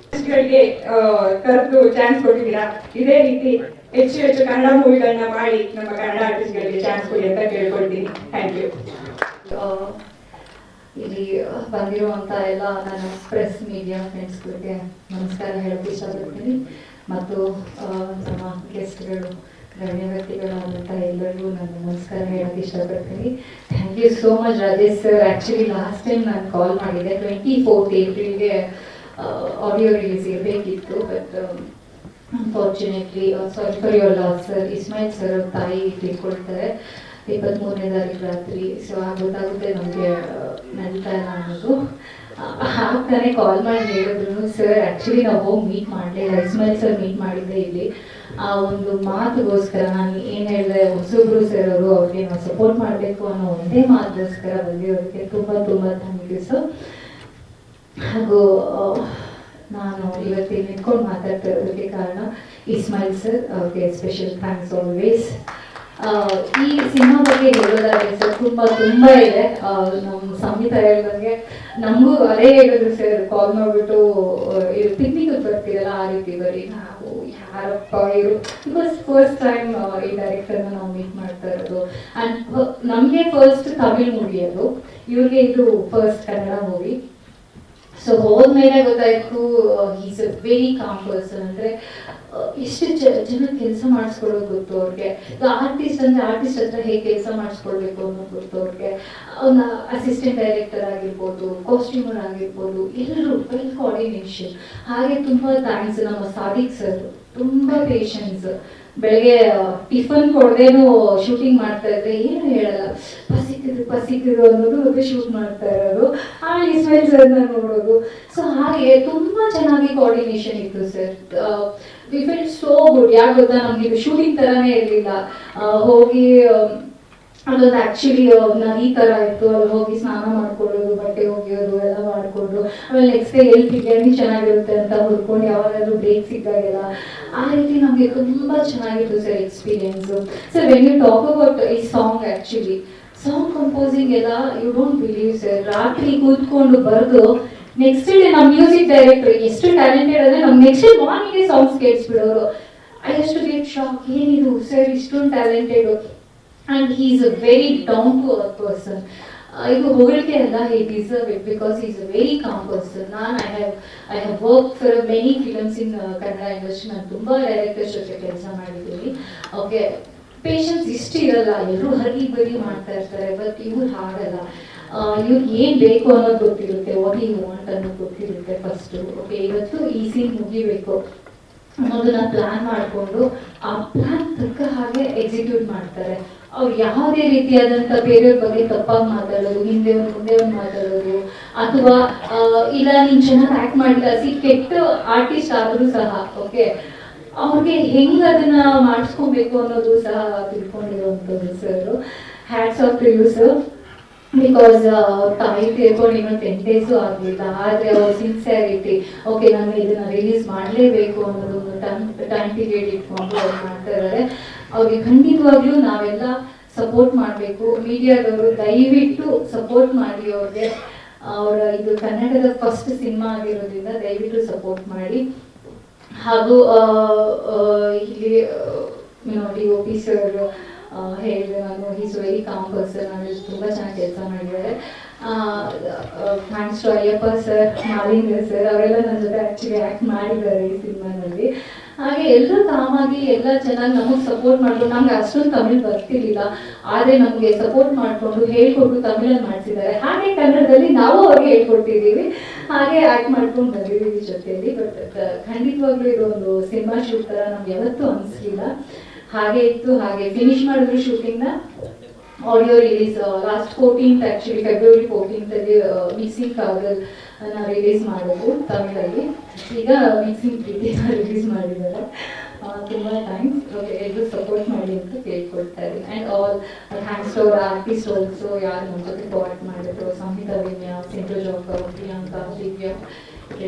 ಕರೆದು ಚಾನ್ಸ್ ಕೊಟ್ಟಿದ್ದೀರಾ. ಇದೇ ರೀತಿ ಹೆಚ್ಚು ಹೆಚ್ಚು ಕನ್ನಡ ಮೂವಿಗಳನ್ನ ಮಾಡಿ ನಮ್ಮ ಕನ್ನಡ ಆರ್ಟಿಸ್ಟ್ಗಳಿಗೆ ಚಾನ್ಸ್ ಕೊಡಿ ಅಂತ ಕೇಳ್ಕೊಳ್ತೀನಿ. Thank you. ಇಲ್ಲಿ ಬಂದಿರುವಂಥ ಎಲ್ಲ ನನ್ನ ಪ್ರೆಸ್ ಮೀಡಿಯಾ ಫ್ರೆಂಡ್ಸ್ಗಳಿಗೆ ನಮಸ್ಕಾರ ಹೇಳೋಕ್ಕೆ ಇಷ್ಟಪಡ್ತೀನಿ. ಮತ್ತು ನಮ್ಮ ಗೆಸ್ಟ್ಗಳು ಗಣ್ಯ ವ್ಯಕ್ತಿಗಳಾದಂಥ ಎಲ್ಲರಿಗೂ ನಾನು ನಮಸ್ಕಾರ ಹೇಳೋಕ್ಕೆ ಇಷ್ಟಪಡ್ತೀನಿ. Thank you so much Rajesh sir. Actually last time ನಾನು ಕಾಲ್ ಮಾಡಿದ್ದೆ 24th ಏಪ್ರಿಲ್ಗೆ ಆಡಿಯೋ ರಿಲೀಸ್ ಇರಬೇಕಿತ್ತು. But unfortunately sorry for your loss sir. Ismail sir ತಾಯಿ ತಿಳ್ಕೊಳ್ತಾರೆ 23ನೇ ತಾರೀಕು ರಾತ್ರಿ. ಸೊ ಗೊತ್ತಾಗುತ್ತೆ ನಮಗೆ ನಡೀತಾ ಇಲ್ಲ ಅನ್ನೋದು. ಆಗ್ತಾನೆ ಕಾಲ್ ಮಾಡಿ ಹೇಳಿದ್ರು ಸರ್ ಆ್ಯಕ್ಚುಲಿ ನಾವು ಹೋಗಿ ಮೀಟ್ ಮಾಡಲಿಲ್ಲ. ಇಸ್ಮಾಯಿಲ್ ಸರ್ ಮೀಟ್ ಮಾಡಿದ್ದೆ ಇಲ್ಲಿ ಆ ಒಂದು ಮಾತುಗೋಸ್ಕರ ನಾನು ಏನು ಹೇಳಿದೆ ಹೊಸಬ್ರು ಸರ್ ಅವರು ಅವ್ರಿಗೆ ನಾವು ಸಪೋರ್ಟ್ ಮಾಡಬೇಕು ಅನ್ನೋ ಒಂದೇ ಮಾತುಗೋಸ್ಕರ ಬಂದಿರೋದಕ್ಕೆ ತುಂಬ ತುಂಬ ಥ್ಯಾಂಕ್ ಯು ಸರ್. ಹಾಗೂ ನಾನು ಇವತ್ತಿಗೆ ನಿಂತ್ಕೊಂಡು ಮಾತಾಡ್ತಾ ಇರೋದಕ್ಕೆ ಕಾರಣ ಇಸ್ಮಾಯಿಲ್ ಸರ್, ಅವ್ರಿಗೆ ಸ್ಪೆಷಲ್ ಥ್ಯಾಂಕ್ಸ್ ಆಲ್ವೇಸ್. ಈ ಸಿನಿಮಾ ಬಗ್ಗೆ ಹೇಳೋದಾದ್ರೆ ಸರ್ ತುಂಬ ಇದೆ. ನಮ್ಮ ಸಂಗೀತ ಹೇಳಿದಂಗೆ ನಮಗೂ ಅದೇ ಹೇಳಿದ್ರು ಸರ್, ಕಾಲ್ ಮಾಡಿಬಿಟ್ಟು ಪಿಕ್ನಿಕ್ ಬರ್ತೀರಲ್ಲ ಆ ರೀತಿ ಬರೀ. ನಾವು ಯಾರಪ್ಪ ಇವರು, ಬಿಕಾಸ್ ಫಸ್ಟ್ ಟೈಮ್ ಈ ಡೈರೆಕ್ಟರ್ನ ನಾವು ಮೀಟ್ ಮಾಡ್ತಾ ಇರೋದು. ಆ್ಯಂಡ್ ನಮಗೆ ಫಸ್ಟ್ ತಮಿಳ್ ಮೂವಿ ಅದು, ಇವ್ರಿಗೆ ಇದು ಫಸ್ಟ್ ಕನ್ನಡ ಮೂವಿ. ಸೊ ಹೋದ್ಮೇಲೆ ಗೊತ್ತಾಯ್ತು is a very calm person. ಅಂದರೆ ಎಷ್ಟು ಜನ ಕೆಲಸ ಮಾಡಿಸ್ಕೊಡೋದು ಗೊತ್ತು ಅವ್ರಿಗೆ. ಆರ್ಟಿಸ್ಟ್ ಅಂದರೆ ಆರ್ಟಿಸ್ಟ್ ಹತ್ರ ಹೇಗೆ ಕೆಲಸ ಮಾಡಿಸ್ಕೊಳ್ಬೇಕು ಅನ್ನೋದು ಗೊತ್ತು ಅವ್ರಿಗೆ. ಅವನ ಅಸಿಸ್ಟೆಂಟ್ ಡೈರೆಕ್ಟರ್ ಆಗಿರ್ಬೋದು, ಕಾಸ್ಟ್ಯೂಮರ್ ಆಗಿರ್ಬೋದು, ಎಲ್ಲರೂ ವೆಲ್ ಕೋಆರ್ಡಿನೇಷನ್. ಹಾಗೆ ತುಂಬ ಥ್ಯಾಂಕ್ಸ್ ನಮ್ಮ ಸಾದಿಕ್ ಸರ್, ತುಂಬ ಪೇಷನ್ಸ್. ಬೆಳಗ್ಗೆ ಟಿಫನ್ ಕೊಡದೇನು ಶೂಟಿಂಗ್ ಮಾಡ್ತಾ ಇದ್ರೆ ಏನು ಹೇಳಲ್ಲ, ಪಸಿಕಿದ್ರು ಅನ್ನೋದು ಮತ್ತೆ ಶೂಟ್ ಮಾಡ್ತಾ ಇರೋದು. ಆ ಇಸ್ಮಾಯಿಲ್ ಸರ್ನ ನೋಡೋದು. ಸೊ ಹಾಗೆ ತುಂಬ ಚೆನ್ನಾಗಿ ಕೋಆರ್ಡಿನೇಷನ್ ಇತ್ತು sir. We feel so good. ಯಾಕೆ ಗೊತ್ತಾ, ನಮ್ಗೆ ಇದು ಶೂಟಿಂಗ್ ಥರನೇ ಇರಲಿಲ್ಲ. ಹೋಗಿ ಅದೊಂದು ಆ್ಯಕ್ಚುಲಿ ನದಿ ಥರ ಇತ್ತು, ಅಲ್ಲಿ ಹೋಗಿ ಸ್ನಾನ ಮಾಡ್ಕೊಳ್ಳೋದು, ಬಟ್ಟೆ ಒಗೆಯೋದು ಎಲ್ಲ ಮಾಡಿಕೊಂಡು, ಆಮೇಲೆ ನೆಕ್ಸ್ಟ್ ಡೇ ಎಲ್ಲಿ ಬಿರಿಯಾನಿ ಚೆನ್ನಾಗಿರುತ್ತೆ ಅಂತ ಹುಡ್ಕೊಂಡು ಯಾವಾಗಾದ್ರೂ ಬ್ರೇಕ್ ಸಿಕ್ಕಾಗೆಲ್ಲ ಆ ರೀತಿ ನಮಗೆ ತುಂಬ ಚೆನ್ನಾಗಿತ್ತು sir experience. Sir when you talk about ಈ ಸಾಂಗ್, ಆ್ಯಕ್ಚುಲಿ ಸಾಂಗ್ ಕಂಪೋಸಿಂಗ್ ಎಲ್ಲ ಯು ಡೋಂಟ್ ಬಿಲೀವ್ ಸರ್. ರಾತ್ರಿ ಕೂತ್ಕೊಂಡು ಬರೆದು ನೆಕ್ಸ್ಟ್ ಡೇ ನಮ್ಮ ಮ್ಯೂಸಿಕ್ ಡೈರೆಕ್ಟರ್ ಎಷ್ಟು ಟ್ಯಾಲೆಂಟೆಡ್ ಅಂದರೆ ನಮ್ಮ ನೆಕ್ಸ್ಟ್ ಡೇ ಮಾರ್ನಿಂಗ್ಗೆ ಸಾಂಗ್ಸ್ ಕೇಳಿಸ್ಬಿಡೋರು. I have to get shock, ಏನಿದು ಸರ್ ಇಷ್ಟೊಂದು talented. And he is a very down to earth person. ಇದು ಹೊಗಳಿಕೆ ಅಲ್ಲ, he deserve it because he is a very calm person. I have worked for many films in Kannada industry. ನಾನು ತುಂಬ directors ಜೊತೆ ಕೆಲಸ ಮಾಡಿದ್ದೀನಿ. ಓಕೆ, ಪೇಷನ್ಸ್ ಇಷ್ಟು ಇರಲ್ಲ, ಎಲ್ಲರೂ ಹರಿ ಬರಿ ಮಾಡ್ತಾ ಇರ್ತಾರೆ. ಬಟ್ ಇವ್ರು ಹಾಗಲ್ಲ. ಇವ್ರಿಗೆ ಏನು ಬೇಕು ಅನ್ನೋದು ಗೊತ್ತಿರುತ್ತೆ, ವಾಟ್ ಯು ವಾಂಟ್ ಅನ್ನೋದು ಗೊತ್ತಿರುತ್ತೆ ಫಸ್ಟು. ಓಕೆ, ಇವತ್ತು ಈ ಸೀನ್ ಮುಗಿಬೇಕು ಅನ್ನೋದನ್ನ ಪ್ಲಾನ್ ಮಾಡಿಕೊಂಡು ಆ ಪ್ಲಾನ್ ತಕ್ಕ ಹಾಗೆ ಎಕ್ಸಿಕ್ಯೂಟ್ ಮಾಡ್ತಾರೆ. ಅವ್ರು ಯಾವುದೇ ರೀತಿಯಾದಂಥ ಬೇರೆಯವ್ರ ಬಗ್ಗೆ ತಪ್ಪಾಗಿ ಮಾತಾಡೋದು, ಹಿಂದೆ ಮುಂದೆ ಒಂದು ಮಾತಾಡೋದು, ಅಥವಾ ಇಲ್ಲ ನೀನು ಚೆನ್ನಾಗಿ ಆ್ಯಕ್ಟ್ ಮಾಡಿಲ್ಲ, ಕೆಟ್ಟ ಆರ್ಟಿಸ್ಟ್ ಆದರೂ ಸಹ ಓಕೆ ಅವ್ರಿಗೆ ಹೆಂಗೆ ಅದನ್ನ ಮಾಡಿಸ್ಕೊಬೇಕು ಅನ್ನೋದು ಸಹ ತಿಳ್ಕೊಂಡಿರುವಂಥದ್ದು sir. Hats off to you sir. Because ತಾಯಿ ತೀರ್ಕೊಂಡು ಇನ್ನೂ 10 days ಆಗಲಿಲ್ಲ, ಆದರೆ ಅವ್ರ ಸಿನ್ಸಿಯಾರಿಟಿ, ಓಕೆ ನಾನು ಇದನ್ನು ರಿಲೀಸ್ ಮಾಡಲೇಬೇಕು ಅನ್ನೋದೊಂದು ಟೈಮ್ ಪೀರಿಯಡ್ ಇಟ್ಕೊಂಡು ಅವ್ರು ಮಾಡ್ತಾ ಇದ್ದಾರೆ. ಅವ್ರಿಗೆ ಖಂಡಿತವಾಗ್ಲೂ ನಾವೆಲ್ಲ ಸಪೋರ್ಟ್ ಮಾಡಬೇಕು. ಮೀಡಿಯಾದವರು ದಯವಿಟ್ಟು ಸಪೋರ್ಟ್ ಮಾಡಿ ಅವ್ರಿಗೆ. ಅವರ ಇದು ಕನ್ನಡದ ಫಸ್ಟ್ ಸಿನಿಮಾ ಆಗಿರೋದ್ರಿಂದ ದಯವಿಟ್ಟು ಸಪೋರ್ಟ್ ಮಾಡಿ. ಹಾಗೂ ಇಲ್ಲಿ DOP ಸರ್ ಹೇಳಿದೆ ನಾನು, ಈಸ್ ವೆರಿ ಕಾಮ್ ಪರ್ಸನ್. ಅಲ್ಲಿ ತುಂಬ ಚೆನ್ನಾಗಿ ಕೆಲಸ ಮಾಡಿದ್ದಾರೆ. Thanks to Ayyappa sir, Malinga sir, ಅವರೆಲ್ಲ ನನ್ನ ಜೊತೆ ಆ್ಯಕ್ಚುಲಿ ಆ್ಯಕ್ಟ್ ಮಾಡಿದ್ದಾರೆ ಈ ಸಿನಿಮಾನಲ್ಲಿ. ಹಾಗೆ ಎಲ್ಲರೂ ಕಾಮಾಗಿ ಎಲ್ಲ ಚೆನ್ನಾಗಿ ನಮಗೆ ಸಪೋರ್ಟ್ ಮಾಡ್ಕೊಂಡು, ನಮ್ಗೆ ಅಷ್ಟೊಂದು ತಮಿಳ್ ಬರ್ತಿರ್ಲಿಲ್ಲ, ಆದರೆ ನಮಗೆ ಸಪೋರ್ಟ್ ಮಾಡಿಕೊಂಡು ಹೇಳ್ಕೊಟ್ಟು ತಮಿಳಲ್ಲಿ ಮಾಡಿಸಿದ್ದಾರೆ. ಹಾಗೆ ಕನ್ನಡದಲ್ಲಿ ನಾವು ಅವ್ರಿಗೆ ಹೇಳ್ಕೊಡ್ತಿದ್ದೀವಿ, ಹಾಗೆ ಆ್ಯಕ್ಟ್ ಮಾಡ್ಕೊಂಡು ಬಂದಿದ್ದೀವಿ ಜೊತೆಯಲ್ಲಿ. ಬಟ್ ಖಂಡಿತವಾಗ್ಲೂ ಇದೊಂದು ಸಿನಿಮಾ ಶೂಟ್ ಥರ ನಮ್ಗೆ ಯಾವತ್ತೂ ಅನಿಸ್ಲಿಲ್ಲ. ಹಾಗೆ ಇತ್ತು, ಹಾಗೆ ಫಿನಿಶ್ ಮಾಡಿದ್ರು ಶೂಟಿಂಗ್ನ. Audio release last 14th actually February 14th mixing ಕಾಗಲ್ ರಿಲೀಸ್ ಮಾಡೋದು ತಮಿಳಲ್ಲಿ. ಈಗ ಮಿಕ್ಸಿಂಗ್ ಪ್ರೀತಿನ ರಿಲೀಸ್ ಮಾಡಿದ್ದಾರೆ. ತುಂಬ ಥ್ಯಾಂಕ್ಸ್. ಓಕೆ, ಎಲ್ಲರೂ ಸಪೋರ್ಟ್ ಮಾಡಿ ಅಂತ ಕೇಳ್ಕೊಳ್ತಾ ಇದ್ದೀನಿ. And all thanks to our artist also, ಯಾರು ನಮ್ಮ ಜೊತೆ ಕೋಆರ್ಟ್ ಮಾಡಿದ್ರು, ಸಂಹಿತಾ ವಿನ್ಯ, ಸಿಂಧು ಜೋಕರ್, ಪ್ರಿಯಾಂಕಾ, ದಿವ್ಯಾ,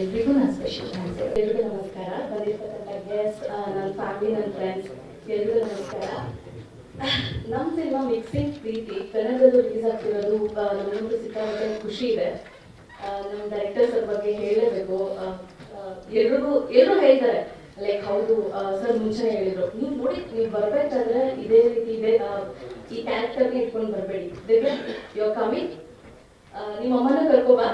ಎಲ್ರಿಗೂ ನಾನು ಸ್ಪೆಷಲ್ ಥ್ಯಾಂಕ್ಸ್. ಎಲ್ರಿಗೂ ನಮಸ್ಕಾರ. ಬಂದಿರ್ತಕ್ಕಂಥ ಗೆಸ್ಟ್, ನನ್ನ ಫ್ಯಾಮಿಲಿ, ನನ್ನ ಫ್ರೆಂಡ್ಸ್ ಎಲ್ರಿಗೂ ನಮಸ್ಕಾರ. ನಮ್ಮ ಸಿನಿಮಾ ಮಿಕ್ಸಿಂಗ್ ಪ್ರೀತಿ ಕನ್ನಡದಲ್ಲೂ ರಿಲೀಸ್ ಆಗ್ತಿರೋದು ನಮಗಂತೂ ಸಿಕ್ಕಾಪಟ್ಟೆ ಖುಷಿ ಇದೆ. ನಮ್ಮ ಡೈರೆಕ್ಟರ್ಸ್ ಅವ್ರ ಬಗ್ಗೆ ಹೇಳಲೇಬೇಕು. ಎಲ್ಲರೂ ಹೇಳ್ತಾರೆ ಲೈಕ್ ಹೌದು ಸರ್ ಮುಂಚೆನೇ ಹೇಳಿದ್ರು, ನೀವು ನೋಡಿ ನೀವು ಬರ್ಬೇಕಾದ್ರೆ ಇದೇ ರೀತಿ ಇದೆ, ಈ ಕ್ಯಾರೆಕ್ಟರ್ಗೆ ಇಟ್ಕೊಂಡು ಬರಬೇಡಿ, ಯು ಕಮಿಂಗ್ ನಿಮ್ಮ ಅಮ್ಮನ ಕರ್ಕೋಬಾ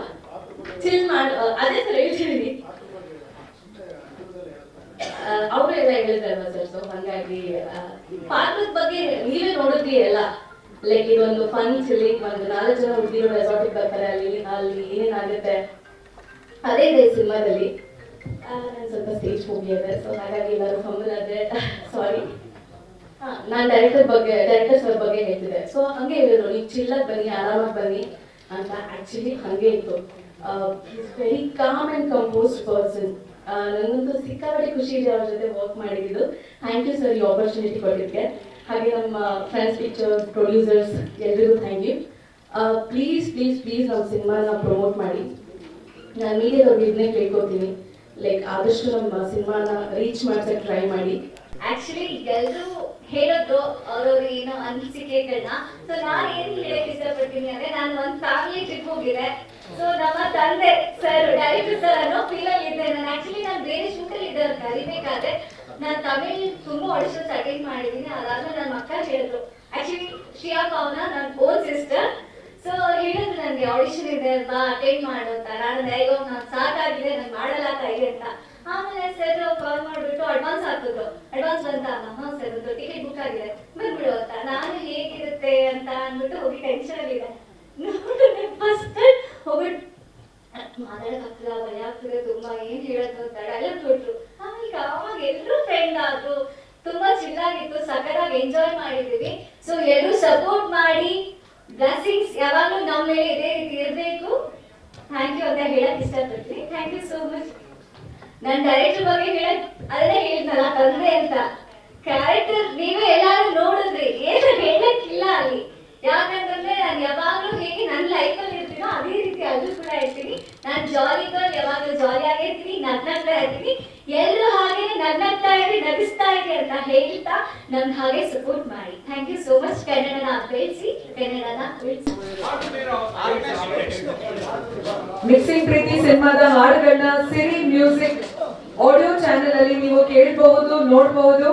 ಚಿಲ್ ಮಾಡಿ, ಅದೇ ಸರ್ ಹೇಳ್ತಿದ್ದೀನಿ. ಅವರು ಎಲ್ಲ ಹೇಳಿದ್ರಲ್ವ ಸರ್. ಸೊ ಹಾಗಾಗಿ ಪಾರ್ಕದ ಬಗ್ಗೆ ನೀವೇ ನೋಡಿದ್ರಿ ಎಲ್ಲ. ಲೈಕ್ ಇದೊಂದು ಫನ್ ಚಿಲ್ಲಿಂಗ್, ಒಂದು 4 ಜನ ಹುಡುಗಿರು ರೆಸಾರ್ಟಿಗೆ ಬರ್ತಾರೆ, ಅಲ್ಲಿ ಏನೇನಾಗುತ್ತೆ ಅದೇ ಇದೆ ಸಿನಿಮಾದಲ್ಲಿ. ನಾನು ಸ್ವಲ್ಪ ಸ್ಟೇಜ್ ಹೋಗಿದ್ದೆ, ಸೊ ಹಾಗಾಗಿ ಎಲ್ಲರೂ ಫಂಬಲ್ ಆದ್ರೆ ಸಾರಿ. ನಾನು ಡೈರೆಕ್ಟರ್ಸ್ ಅವ್ರ ಬಗ್ಗೆ ಹೇಳ್ತಿದ್ದೆ. ಸೊ ಹಂಗೆ ಹೇಳಿದ್ರು, ನೀವು ಚಿಲ್ಲಾಗಿ ಬನ್ನಿ, ಆರಾಮಾಗಿ ಬನ್ನಿ ಅಂತ. ಆ್ಯಕ್ಚುಲಿ ಹಾಗೆ ಇತ್ತು. Very calm and composed person. ನನಗಂತೂ ಸಿಕ್ಕಾಪಟ್ಟೆ ಖುಷಿ ಇದೆ ಅವ್ರ ಜೊತೆ ವರ್ಕ್ ಮಾಡಿದ್ದು. ಥ್ಯಾಂಕ್ ಯು ಸರ್ ಈ ಆಪರ್ಚುನಿಟಿ ಕೊಟ್ಟಿದ್ದಕ್ಕೆ. ಹಾಗೆ ನಮ್ಮ ಫ್ರೆಂಡ್ಸ್ ಪಿಕ್ಚರ್ ಪ್ರೊಡ್ಯೂಸರ್ಸ್ ಎಲ್ರಿಗೂ thank you. Please please please ನಮ್ಮ ಸಿನಿಮಾನ ಪ್ರಮೋಟ್ ಮಾಡಿ. ನಾನು ಮೀಡಿಯಾದವ್ರಿಗೆ ಇದನ್ನೇ ಕೇಳ್ಕೊತೀನಿ, ಲೈಕ್ ಆದಷ್ಟು ನಮ್ಮ ಸಿನಿಮಾನ ರೀಚ್ ಮಾಡ್ಸಕ್ಕೆ ಟ್ರೈ ಮಾಡಿ. ಆಕ್ಚುಲಿ ಎಲ್ಲರೂ ಹೇಳೋದು ಅವ್ರವ್ರ ಏನೋ ಅನಿಸಿಕೆಗಳನ್ನ. ಸೊ ನಾನು ಏನ್ ಹೇಳಕ್ ಇಷ್ಟಪಡ್ತೀನಿ ಅಂದ್ರೆ, ನಾನು ಒಂದು ಫ್ಯಾಮಿಲಿ ಟ್ರಿಪ್ ಹೋಗಿದ್ದೆ. ಸೊ ನಮ್ಮ ತಂದೆ ಸರ್ ಡೈರೆಕ್ಟರ್ ಸರ್ ಅನ್ನೋ ಫೀಲ್ ಅಲ್ಲಿ ಇದ್ದೆ ನಾನು. ಆಕ್ಚುಲಿ ನಾನು ಬೇರೆ ಶೂಟ್ ಅಲ್ಲಿ ಇದ್ದೆ ಕರಿಬೇಕಾದ್ರೆ. ನಾನು ತಮಿಳ್ ತುಂಬಾ ಆಡಿಷನ್ಸ್ ಅಟೆಂಡ್ ಮಾಡಿದ್ದೀನಿ. ಅದಾದ್ಮೇಲೆ ನನ್ನ ಅಕ್ಕ ಹೇಳಿದ್ರು, ಆಕ್ಚುಲಿ ಶ್ರೇಯಾ ಭಾವನ ನನ್ನ ಓನ್ ಸಿಸ್ಟರ್. ಸೊ ಹೇಳಿದ್ರು ನನಗೆ ಆಡಿಷನ್ ಇದೆ ಬಾ ಅಟೆಂಡ್ ಮಾಡು ಅಂತ. ನಾನು ಅಯ್ಯೋ ನಾನು ಸಾಕಾಗಿದೆ, ನಾನು ಮಾಡಲ್ಲ ತಾಯಿ ಅಂತ. ಆಮೇಲೆ ಸರ್ ಕಾಲ್ ಮಾಡಿಬಿಟ್ಟು ಅಡ್ವಾನ್ಸ್ ಹಾಕಿದ್ರು. ಅಡ್ವಾನ್ಸ್ ಬಂತ ಸರ್ ಒಂದು ಟಿಕೆಟ್ ಬುಕ್ ಆಗಿದೆ ಬಂದ್ಬಿಡು ಅಂತ. ನಾನು ಹೇಗಿರುತ್ತೆ ಅಂತ ಅಂದ್ಬಿಟ್ಟು ಹೋಗಿ ಟೆನ್ಷನ್ ಅಲ್ಲಿ ಇದೆ. ನೋಡಿದ್ರೆ ಫಸ್ಟ್ ಹೋಗ್ಬಿಟ್ಟು ಮಾತಾಡಕ್ ಆಗ್ತದ, ಭಯ ಆಗ್ತದೆ ತುಂಬಾ, ಏನ್ ಹೇಳೋದು ಅಂತ ಡೈಲಾಗ್ ಕೊಟ್ರು. ಆಮೇಲೆ ಅವಾಗ ಎಲ್ರು ಫ್ರೆಂಡ್ ಆದ್ರು, ತುಂಬಾ ಚಿಲ್ಲಾಗಿತ್ತು, ಸಖತ್ತಾಗಿ ಎಂಜಾಯ್ ಮಾಡಿದೀವಿ. ಸೊ ಎಲ್ಲರೂ ಸಪೋರ್ಟ್ ಮಾಡಿ, ಬ್ಲೆಸ್ಸಿಂಗ್ಸ್ ಯಾವಾಗಲೂ ನಮ್ಮ ಮೇಲೆ ಇದೇ ರೀತಿ ಇರಬೇಕು. ಥ್ಯಾಂಕ್ ಯು ಅಂತ ಹೇಳಕ್ ಇಷ್ಟಪಡ್ತೀನಿ. Thank you so much. ನಾನು ಡೈರೆಕ್ಟರ್ ಬಗ್ಗೆ ಅದನ್ನೇ ಹೇಳಿದ್ನಲ್ಲ ತಂದೆ ಅಂತ. ಕ್ಯಾರೆಕ್ಟರ್ ನೀವೇ ಎಲ್ಲಾರು ನೋಡಿದ್ರಿ, ಏನು ಹೇಳಕ್ಕಿಲ್ಲ ಅಲ್ಲಿ. ಯಾಕಂತಂದ್ರೆ ನಾನು ಯಾವಾಗ್ಲೂ ಹೇಗೆ ನನ್ನ ಲೈಫಲ್ಲಿ ಇರ್ತೀನೋ ಅದೇ ರೀತಿ ಅಲ್ಲೂ ಕೂಡ ಇರ್ತೀನಿ. ನಾನು ಜಾಲಿ ಗರ್ಲ್, ಯಾವಾಗಲೂ ಜಾಲಿ ಆಗಿರ್ತೀನಿ, ನಗ್ನಗ್ತಾ ಇರ್ತೀನಿ. ಎಲ್ಲರೂ ಹಾಗೆ ನಗ್ನಗ್ತಾ ಇರಿ, ನಗಿಸ್ತಾ ಇರಿ ಅಂತ ಹೇಳ್ತಾ ನಮ್ಗೆ ಹಾಗೆ ಸಪೋರ್ಟ್ ಮಾಡಿ. Thank you so much. ಕನ್ನಡನ ಬೆಳೆಸಿ, ಕನ್ನಡನ ಉಳಿಸಿ. ಮಿಕ್ಸಿಂಗ್ ಪ್ರೀತಿ ಸಿನಿಮಾದ ಹಾಡುಗಳನ್ನ ಸಿರಿ ಮ್ಯೂಸಿಕ್ ಆಡಿಯೋ ಚಾನೆಲ್ ಅಲ್ಲಿ ನೀವು ಕೇಳಬಹುದು, ನೋಡಬಹುದು.